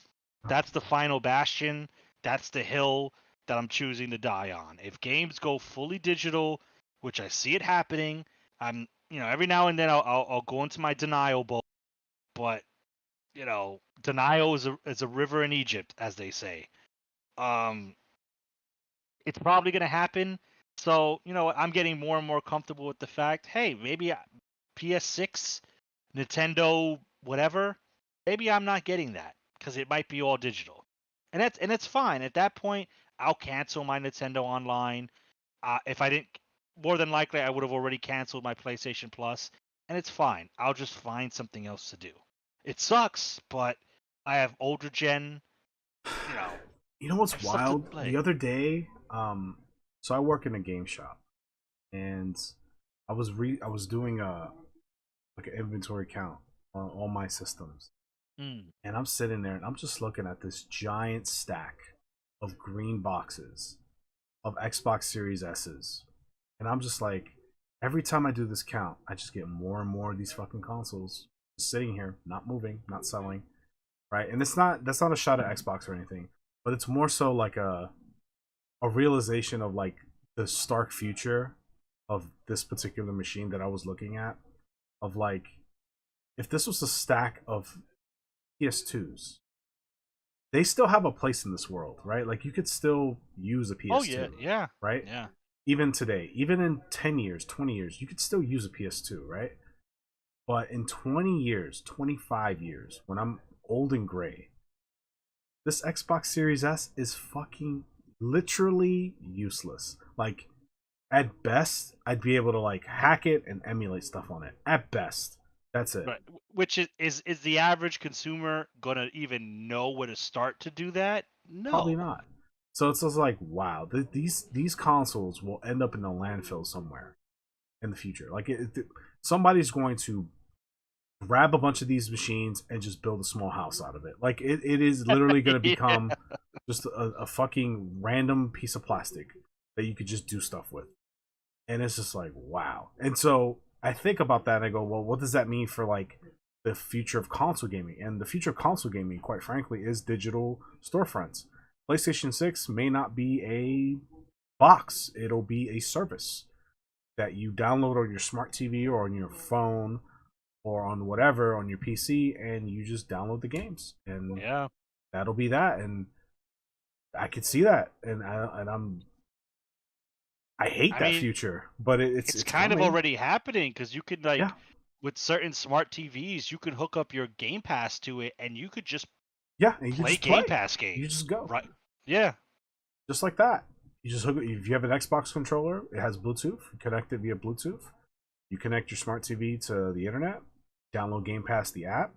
that's the final bastion. That's the hill that I'm choosing to die on. If games go fully digital, which I see it happening, every now and then I'll go into my denial bowl, but denial is a river in Egypt, as they say. Um, it's probably gonna happen. So I'm getting more and more comfortable with the fact, hey, maybe PS6, Nintendo, whatever, maybe I'm not getting that because it might be all digital, and it's fine. At that point, I'll cancel my Nintendo Online. If I didn't, more than likely, I would have already canceled my PlayStation Plus, and it's fine. I'll just find something else to do. It sucks, but I have older gen, you know, You know what's I have stuff to wild? The play. other day, so I work in a game shop, and I was doing a like an inventory count on all my systems, Mm. and I'm sitting there and I'm just looking at this giant stack of green boxes of Xbox Series S's, and I'm just like, every time I do this count, I just get more and more of these fucking consoles just sitting here, not moving, not selling, right? And that's not a shot at Xbox or anything, but it's more so like a realization of like the stark future of this particular machine that I was looking at, of like, if this was a stack of PS2s, they still have a place in this world, right? Like you could still use a Oh yeah, PS2, yeah, right? yeah. Even today, even in 10 years, 20 years, you could still use a PS2, right? But in 20 years, 25 years, when I'm old and gray, this Xbox Series S is fucking literally useless. Like, at best, I'd be able to like hack it and emulate stuff on it. At best, that's it. Right. Which is the average consumer gonna even know where to start to do that? Probably No. not. So it's just like, wow, these consoles will end up in the landfill somewhere in the future. Like, somebody's going to grab a bunch of these machines and just build a small house out of it. Like, it is literally going to Yeah. become just a fucking random piece of plastic that you could just do stuff with. And it's just like, wow. And so I think about that and I go, well, what does that mean for like the future of console gaming? And the future of console gaming, quite frankly, is digital storefronts. PlayStation 6 may not be a box, it'll be a service that you download on your smart TV or on your phone or on whatever on your PC, and you just download the games, and Yeah. that'll be that. And I could see that, and I hate I that mean, future, but it's it's kind of coming. already happening because you could Yeah, with certain smart TVs, you could hook up your Game Pass to it and you could just yeah, and you can play just Game play. Pass You games. just go Right. Yeah. just like that. You just hook it. If you have an Xbox controller, it has Bluetooth. You connect it via Bluetooth. You connect your smart TV to the internet. Download Game Pass the app,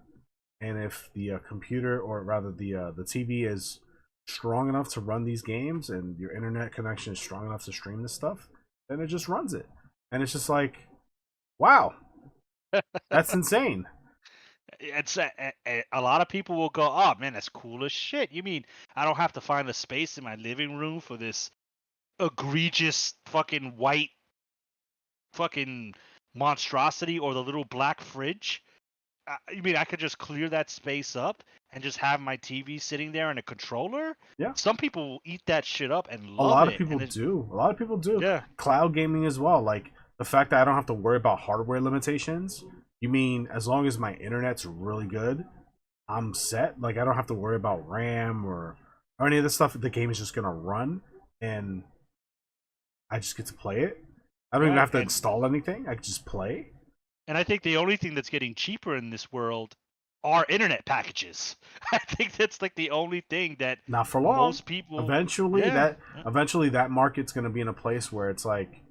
and if the computer, or rather the TV, is strong enough to run these games, and your internet connection is strong enough to stream this stuff, then it just runs it. And it's just like, wow, that's insane. It's a lot of people will go, "Oh man, that's cool as shit." You mean I don't have to find a space in my living room for this egregious fucking white fucking monstrosity or the little black fridge. I mean, I could just clear that space up and just have my TV sitting there and a controller. Yeah. Some people will eat that shit up and A love lot of it. people do. A lot of people do. Yeah. Cloud gaming as well. Like the fact that I don't have to worry about hardware limitations. You mean as long as my internet's really good, I'm set. Like I don't have to worry about RAM or any of this stuff. The game is just gonna run, and I just get to play it. I don't even Right. have to install anything. I can just play. And I think the only thing that's getting cheaper in this world are internet packages. I think that's like the only thing that Not for long. most people. Eventually, Yeah. that market's gonna be in a place where it's like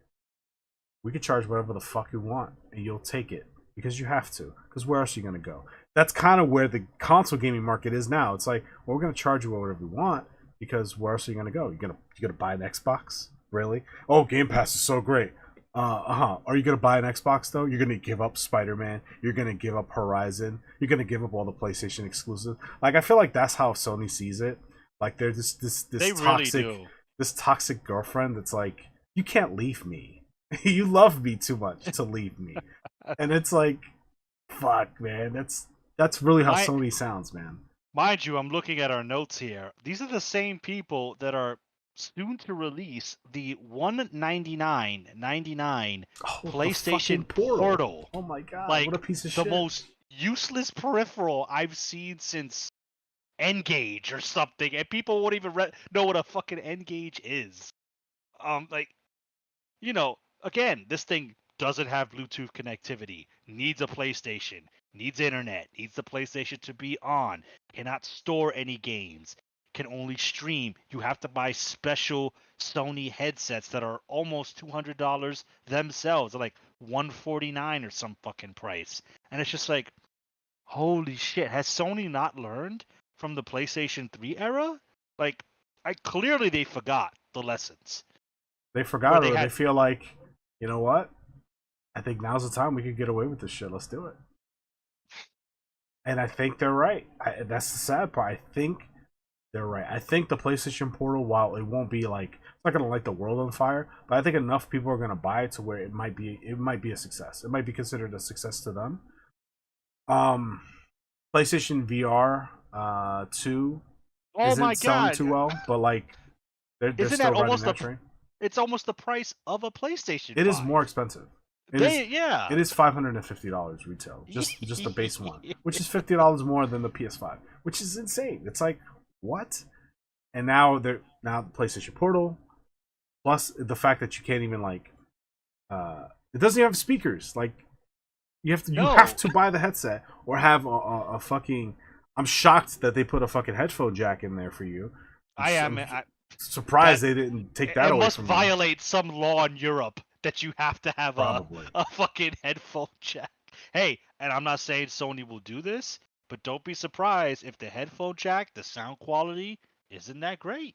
we could charge whatever the fuck you want, and you'll take it because you have to. Because where else are you gonna go? That's kind of where the console gaming market is now. It's like, well, we're gonna charge you whatever we want because where else are you gonna go? You're gonna buy an Xbox? Really? Oh, Game Pass is so great. Are you gonna buy an Xbox though? You're gonna give up Spider-Man. You're gonna give up Horizon. You're gonna give up all the PlayStation exclusives. Like I feel like that's how Sony sees it. Like they're this They toxic really do. this toxic girlfriend that's like, you can't leave me. You love me too much to leave me. And it's like, fuck, man. That's really how Sony sounds, man. Mind you, I'm looking at our notes here. These are the same people that are soon to release the $199.99 PlayStation Portal. Oh my god, like, what a piece of the shit. most useless peripheral I've seen since N-Gage or something, and people won't even know what a fucking N-Gage is. Like, you know, again, this thing doesn't have Bluetooth connectivity, needs a PlayStation, needs internet, needs the PlayStation to be on, cannot store any games, can only stream. You have to buy special Sony headsets that are almost $200 themselves. They're like $149 or some fucking price. And it's just like, holy shit, has Sony not learned from the PlayStation 3 era? Like, clearly they forgot the lessons. They forgot, or they feel like, you know what? I think now's the time we could get away with this shit. Let's do it. And I think they're right. That's the sad part. I think they're right. I think the PlayStation Portal, while it won't be like, it's not gonna light the world on fire, but I think enough people are gonna buy it to where it might be a success. It might be considered a success to them. PlayStation VR 2 isn't selling too well, but like they're still riding that train. It's almost the price of a PlayStation 5. It is more expensive. It is $550 retail, just the base one, which is $50 more than the PS5, which is insane. It's like, what? And now the PlayStation Portal, plus the fact that you can't even like, it doesn't even have speakers. Like, you have to buy the headset or have a fucking. I'm shocked that they put a fucking headphone jack in there for you. I'm surprised they didn't take that away from you. It must violate some law in Europe that you have to have a fucking headphone jack. Hey, and I'm not saying Sony will do this, but don't be surprised if the headphone jack, the sound quality isn't that great.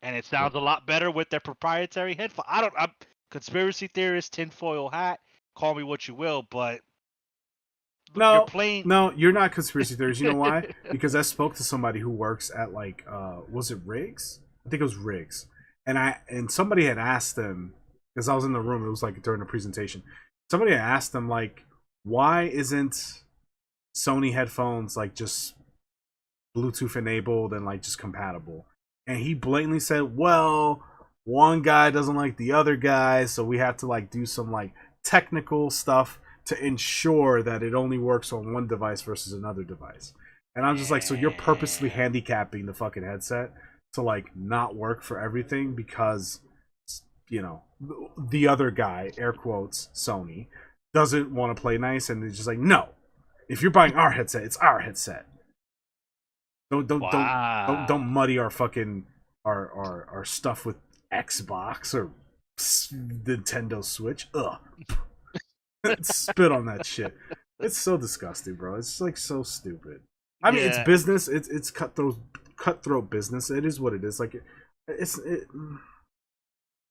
And it sounds a lot better with their proprietary headphone. I'm conspiracy theorist, tinfoil hat, call me what you will, but no, you're not conspiracy theorist. You know why? Because I spoke to somebody who works at like, was it Riggs? I think it was Riggs. And somebody had asked them, because I was in the room, it was like during the presentation. Somebody had asked them like, why isn't Sony headphones like just Bluetooth enabled and like just compatible? And he blatantly said, well, one guy doesn't like the other guy, so we have to like do some like technical stuff to ensure that it only works on one device versus another device. And I'm just like, so you're purposely handicapping the fucking headset to like not work for everything because, you know, the other guy, air quotes, Sony, doesn't want to play nice, and they're just like, no, if you're buying our headset, it's our headset. Don't muddy our fucking our stuff with Xbox or Nintendo Switch. Ugh. Spit on that shit. It's so disgusting, bro. It's like so stupid. I mean, it's business. It's cutthroat business. It is what it is. Like it's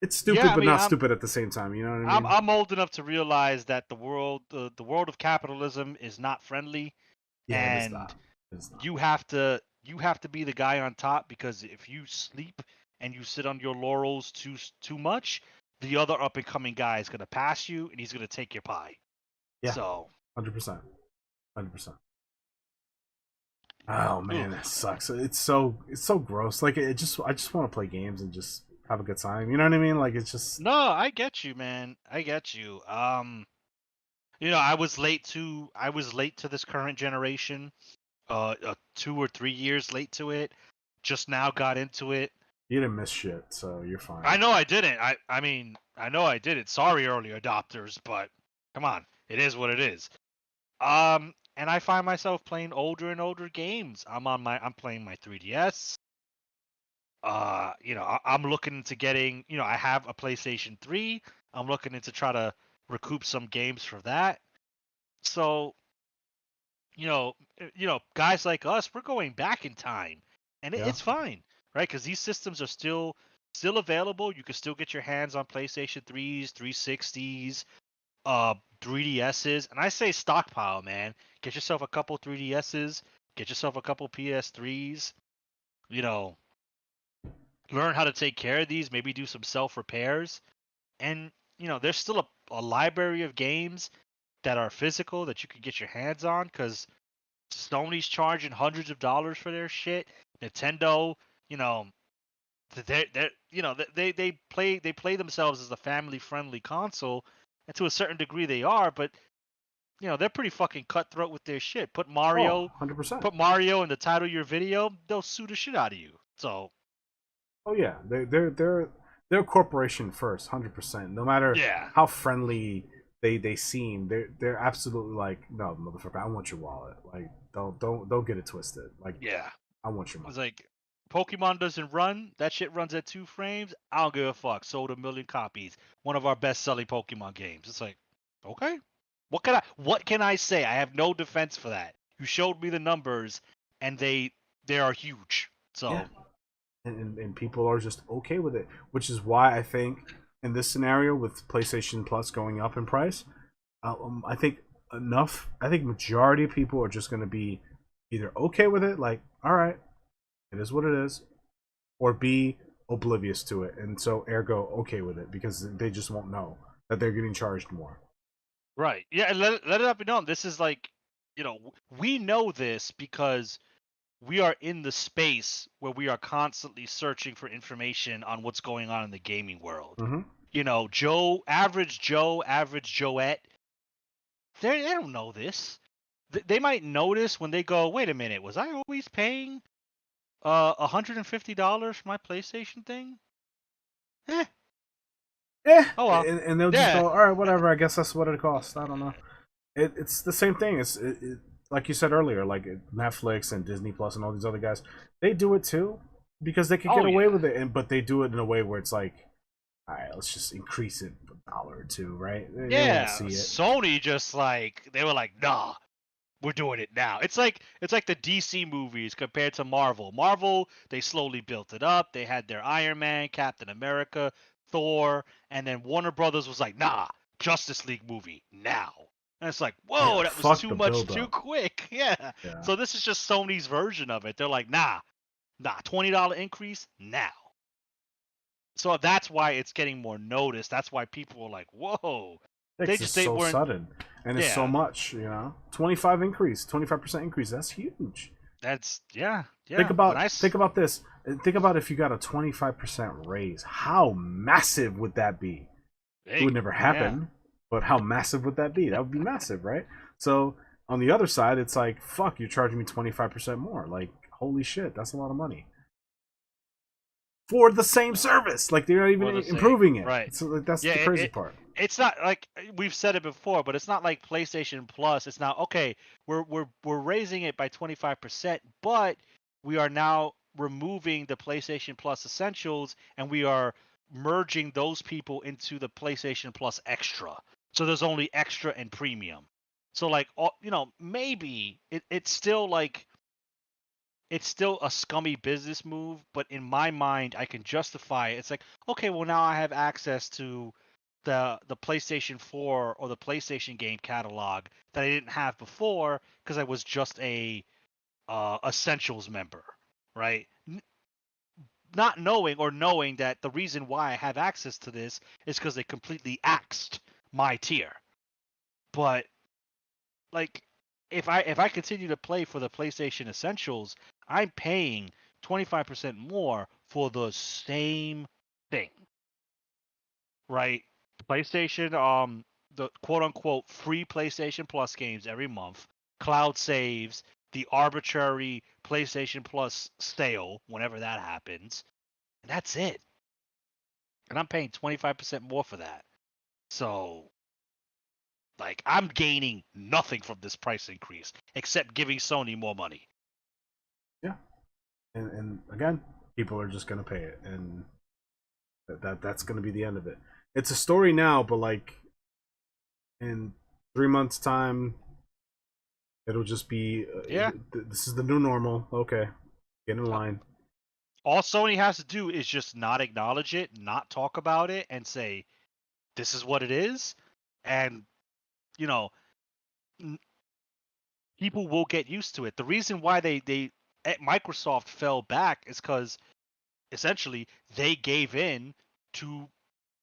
stupid, but not stupid at the same time. You know what I mean? I'm old enough to realize that the world of capitalism is not friendly, and it's not. you have to be the guy on top, because if you sleep and you sit on your laurels too much, the other up and coming guy is gonna pass you and he's gonna take your pie. Yeah. So 100%. 100%. Oh ooh. man, that sucks. It's so gross. Like I just want to play games and just have a good time. You know what I mean? Like it's just No, I get you, man. I get you. I was late to this current generation. 2 or 3 years late to it. Just now got into it. you didn't miss shit, so you're fine. I know I didn't. I mean, I know I did it. Sorry, early adopters, but come on, it is what it is. And I find myself playing older and older games. I'm playing my 3DS. I'm looking into getting. I have a PlayStation 3. I'm looking into try to recoup some games for that. So, guys like us, we're going back in time, and Yeah. it's fine, right? Because these systems are still available. You can still get your hands on PlayStation 3s, 360s, 3DSs, and I say stockpile, man. Get yourself a couple 3DSs, get yourself a couple PS3s. You know, learn how to take care of these. Maybe do some self repairs, and there's still a library of games that are physical that you can get your hands on because Sony's charging hundreds of dollars for their shit. Nintendo, you know, they play themselves as a family friendly console, and to a certain degree they are, but they're pretty fucking cutthroat with their shit. Put Oh, Mario, 100%. put Mario in the title of your video, they'll sue the shit out of you. So Oh yeah, they're a corporation first, 100%. No matter yeah, how friendly they seem, they're absolutely like, no, motherfucker, I want your wallet. Like, don't get it twisted. Like, yeah. I want your money. It's like Pokemon doesn't run. That shit runs at 2 frames. I don't give a fuck. Sold 1 million copies. One of our best selling Pokemon games. It's like, okay. What can I say? I have no defense for that. You showed me the numbers and they are huge. Yeah, So and people are just okay with it, which is why I think in this scenario with PlayStation Plus going up in price, I think I think majority of people are just going to be either okay with it, like, all right, it is what it is, or B, oblivious to it, and so ergo okay with it because they just won't know that they're getting charged more. right. Yeah, and let it be known. This is like, we know this because we are in the space where we are constantly searching for information on what's going on in the gaming world. Mm-hmm. Average Joe, average Joette, they don't know this. They might notice when they go, wait a minute, was I always paying $150 for my PlayStation thing? Eh, Yeah, oh well. and they'll just Yeah, go, all right, whatever. I guess that's what it costs. I don't know. It's the same thing. Like you said earlier, like Netflix and Disney Plus and all these other guys, they do it too because they could oh get away yeah. with it, but they do it in a way where it's like, all right, let's just increase it $1 or $2, right? They won't Yeah, see it. Sony just like they were like, nah, we're doing it now. It's like the DC movies compared to Marvel. Marvel, they slowly built it up. They had their Iron Man, Captain America, Thor, and then Warner Brothers was like, nah, Justice League movie now. And it's like, Yeah, whoa, that was fuck too the much build too up. quick. Yeah. Yeah, So this is just Sony's version of it. They're like, nah, $20 increase now. So that's why it's getting more notice. That's why people are like, whoa. They it's just just they so weren't. sudden, and it's so Yeah. much. 25% increase. That's huge. That's yeah, Think yeah. When about I think about this. Think about if you got a 25% raise. How massive would that be? It would big, never yeah. happen, but how massive would that be? That would be massive, right? So on the other side, it's like, fuck, you're charging me 25% more. Like, holy shit, that's a lot of money for the same No, service. Like, they're not even for the same, improving it. right? It's like, that's Yeah, the crazy part. it's not like we've said it before, but it's not like PlayStation Plus. It's now okay. We're raising it by 25%, but we are now removing the PlayStation Plus Essentials, and we are merging those people into the PlayStation Plus Extra. So there's only Extra and Premium. So like, maybe it's still like it's still a scummy business move, but in my mind, I can justify it. It's like, okay, well now I have access to the PlayStation 4 or the PlayStation game catalog that I didn't have before because I was just a Essentials member, right? not knowing or knowing that the reason why I have access to this is because they completely axed my tier. But like, if I continue to play for the PlayStation Essentials, I'm paying 25% more for the same thing, right? PlayStation, the quote unquote free PlayStation Plus games every month, cloud saves, the arbitrary PlayStation Plus sale whenever that happens, and that's it. And I'm paying 25% more for that. So, like, I'm gaining nothing from this price increase except giving Sony more money. Yeah, and again, people are just gonna pay it, and that's gonna be the end of it. It's a story now, but like in 3 months' time, it'll just be Yeah. this is the new normal. Okay, get in line. All Sony has to do is just not acknowledge it, not talk about it, and say, this is what it is. And, you know, people will get used to it. The reason why they at Microsoft fell back is because essentially they gave in to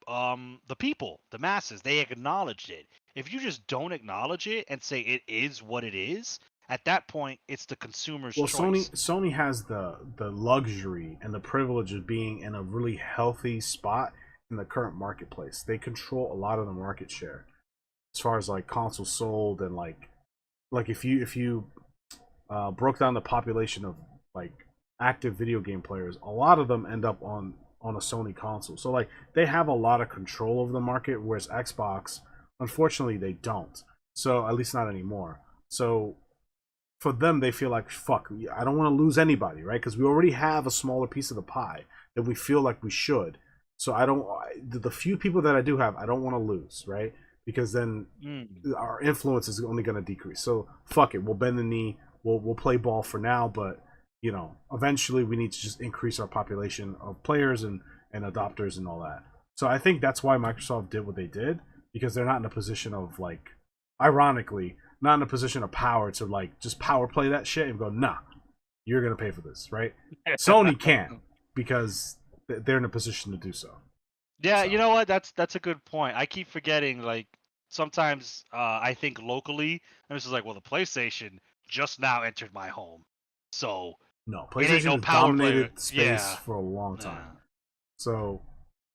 the people, the masses. They acknowledged it. If you just don't acknowledge it and say it is what it is, at that point it's the consumer's Well, choice. Sony has the luxury and the privilege of being in a really healthy spot in the current marketplace. They control a lot of the market share as far as like consoles sold, and like if you broke down the population of like active video game players, a lot of them end up on a Sony console. So like they have a lot of control over the market, whereas Xbox, unfortunately, they don't. So at least not anymore. So for them, they feel like fuck. I don't want to lose anybody, right? Because we already have a smaller piece of the pie that we feel like we should. So I don't. The few people that I do have, I don't want to lose, right? Because then our influence is only going to decrease. So fuck it. We'll bend the knee. We'll play ball for now, but eventually we need to just increase our population of players and adopters and all that. So I think that's why Microsoft did what they did, because they're not in a position of like, ironically, not in a position of power to like just power play that shit and go, nah, you're gonna pay for this, right? Sony can't, because they're in a position to do so. Yeah, So you know what? That's a good point. I keep forgetting. Like sometimes I think locally, and this is like, well, the PlayStation just now entered my home, so no, it ain't PlayStation no has power player. dominated space Yeah, for a long time. yeah, So,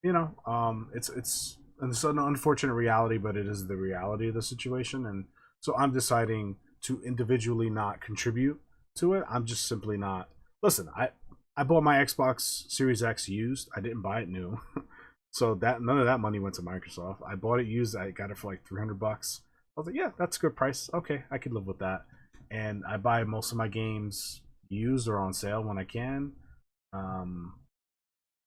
it's an unfortunate reality, but it is the reality of the situation. And so I'm deciding to individually not contribute to it. I'm just simply not. Listen, I bought my Xbox Series X used. I didn't buy it new. So that none of that money went to Microsoft. I bought it used. I got it for like $300. I was like, yeah, that's a good price. Okay, I can live with that. And I buy most of my games used or on sale when I can. Um,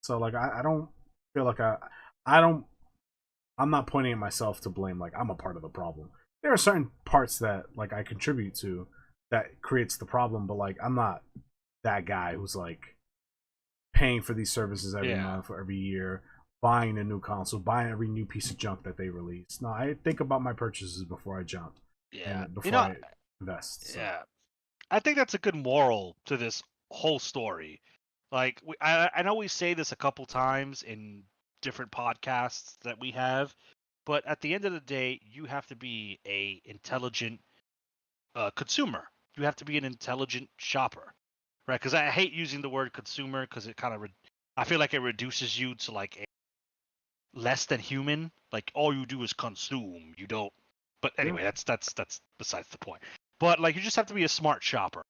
so like I don't feel like I don't I'm not pointing at myself to blame, like I'm a part of the problem. There are certain parts that like I contribute to that creates the problem, but like I'm not that guy who's like paying for these services every yeah, month or every year, buying a new console, buying every new piece of junk that they release. No, I think about my purchases before I jump yeah. and before I invest. So Yeah. I think that's a good moral to this whole story. Like, I know we say this a couple times in different podcasts that we have, but at the end of the day, you have to be a intelligent consumer. You have to be an intelligent shopper, right? Because I hate using the word consumer because it kind of I feel like it reduces you to like a less than human. Like all you do is consume. You don't. But yeah, anyway, that's besides the point. But like you just have to be a smart shopper.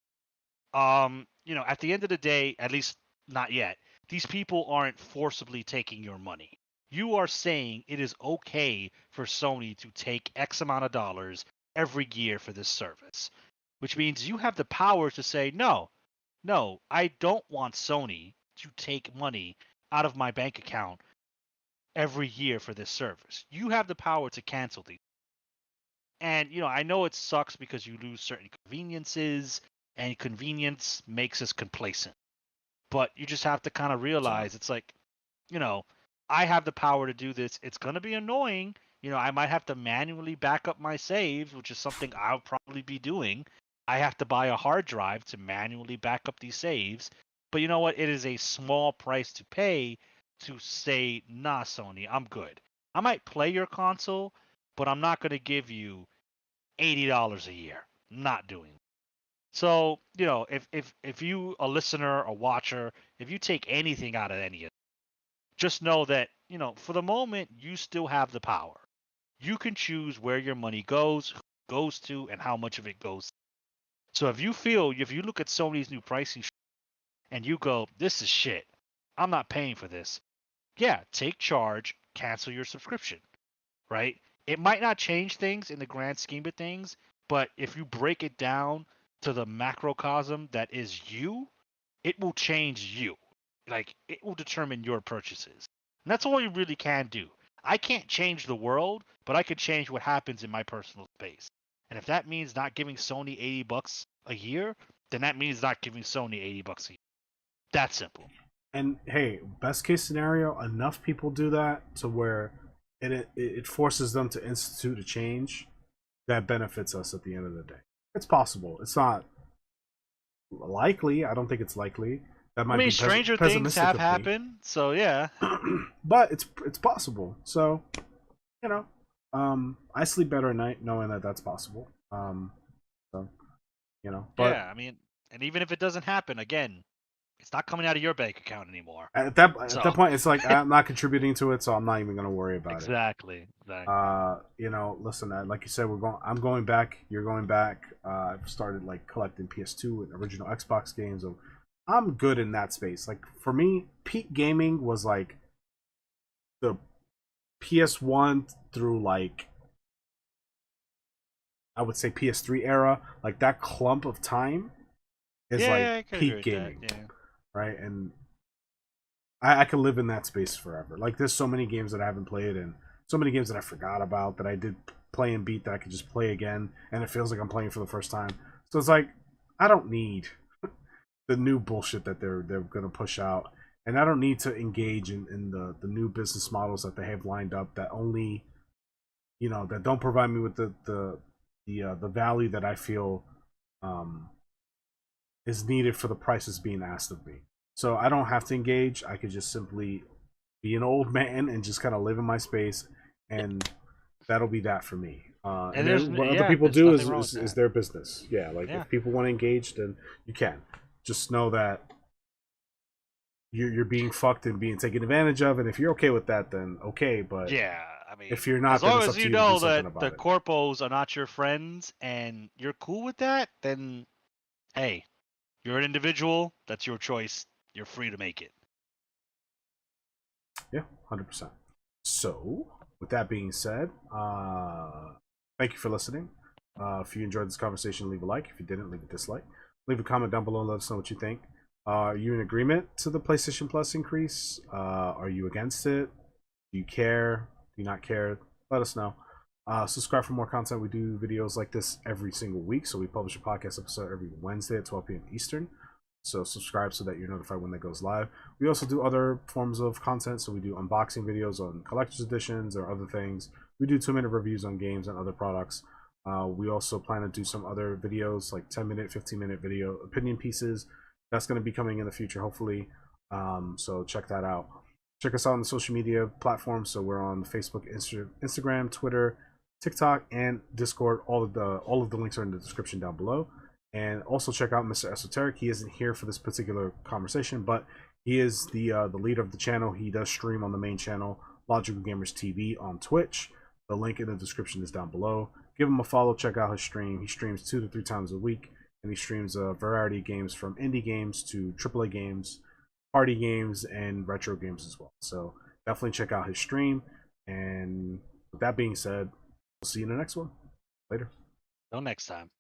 At the end of the day, at least not yet, these people aren't forcibly taking your money. You are saying it is okay for Sony to take X amount of dollars every year for this service, which means you have the power to say, no, no, I don't want Sony to take money out of my bank account every year for this service. You have the power to cancel these. And I know it sucks because you lose certain conveniences, and convenience makes us complacent. But you just have to kind of so realize it's like, you know, I have the power to do this. It's going to be annoying. I might have to manually back up my saves, which is something I'll probably be doing. I have to buy a hard drive to manually back up these saves. But you know what? It is a small price to pay to say, nah, Sony, I'm good. I might play your console, but I'm not going to give you $80 a year. Not doing it. So, if you, a listener, a watcher, if you take anything out of any of it, just know that, for the moment, you still have the power. You can choose where your money goes to, and how much of it goes. So if you look at Sony's new pricing and you go, this is shit, I'm not paying for this. Yeah, take charge, cancel your subscription, right? It might not change things in the grand scheme of things, but if you break it down to the macrocosm that is you, it will change you. Like, it will determine your purchases. And that's all you really can do. I can't change the world, but I could change what happens in my personal space. And if that means not giving Sony $80 a year, then that means not giving Sony $80 a year. That simple. And hey, best case scenario, enough people do that to where it forces them to institute a change that benefits us at the end of the day. It's possible. It's not likely. I don't think it's likely. That might be stranger things have happened, so yeah. But it's possible. So, I sleep better at night knowing that that's possible. So, but yeah, and even if it doesn't happen, again, it's not coming out of your bank account anymore. At that point, it's like I'm not contributing to it, so I'm not even going to worry about it. Exactly. Listen, like you said, I'm going back. You're going back. I've started like collecting PS2 and original Xbox games. So I'm good in that space. Like for me, peak gaming was like the PS1 through like I would say PS3 era. Like that clump of time is like peak gaming. Yeah. Right? And I could live in that space forever. Like there's so many games that I haven't played and so many games that I forgot about that I did play and beat that I could just play again and it feels like I'm playing for the first time. So it's like I don't need the new bullshit that they're gonna push out. And I don't need to engage in the new business models that they have lined up that only that don't provide me with the value that I feel is needed for the prices being asked of me. So I don't have to engage. I could just simply be an old man and just kind of live in my space, and that'll be that for me. And then what other people do is their business. Yeah, like if people want to engage, then you can. Just know that you're being fucked and being taken advantage of, and if you're okay with that, then okay. But yeah, if you're not, as long as you know that the it. corpos are not your friends and you're cool with that, then hey, you're an individual. That's your choice. You're free to make it. Yeah, 100%. So, with that being said, thank you for listening. If you enjoyed this conversation, leave a like. If you didn't, leave a dislike. Leave a comment down below and let us know what you think. Are you in agreement to the PlayStation Plus increase? Are you against it? Do you care? Do you not care? Let us know. Subscribe for more content. We do videos like this every single week. So we publish a podcast episode every Wednesday at 12 p.m. Eastern. So subscribe so that you're notified when that goes live. We also do other forms of content. So we do unboxing videos on collector's editions or other things. We do 2-minute reviews on games and other products. We also plan to do some other videos like 10-minute, 15-minute video opinion pieces. That's going to be coming in the future, hopefully. So check that out. Check us out on the social media platforms. So we're on Facebook, Instagram, Twitter, TikTok, and Discord. All of the links are in the description down below. And also check out Mr. Esoteric. He isn't here for this particular conversation, but he is the leader of the channel. He does stream on the main channel, Logical Gamers TV, on Twitch. The link in the description is down below. Give him a follow. Check out his stream. He streams 2 to 3 times a week, and he streams a variety of games from indie games to AAA games, party games, and retro games as well. So definitely check out his stream. And with that being said, we'll see you in the next one. Later. Till next time.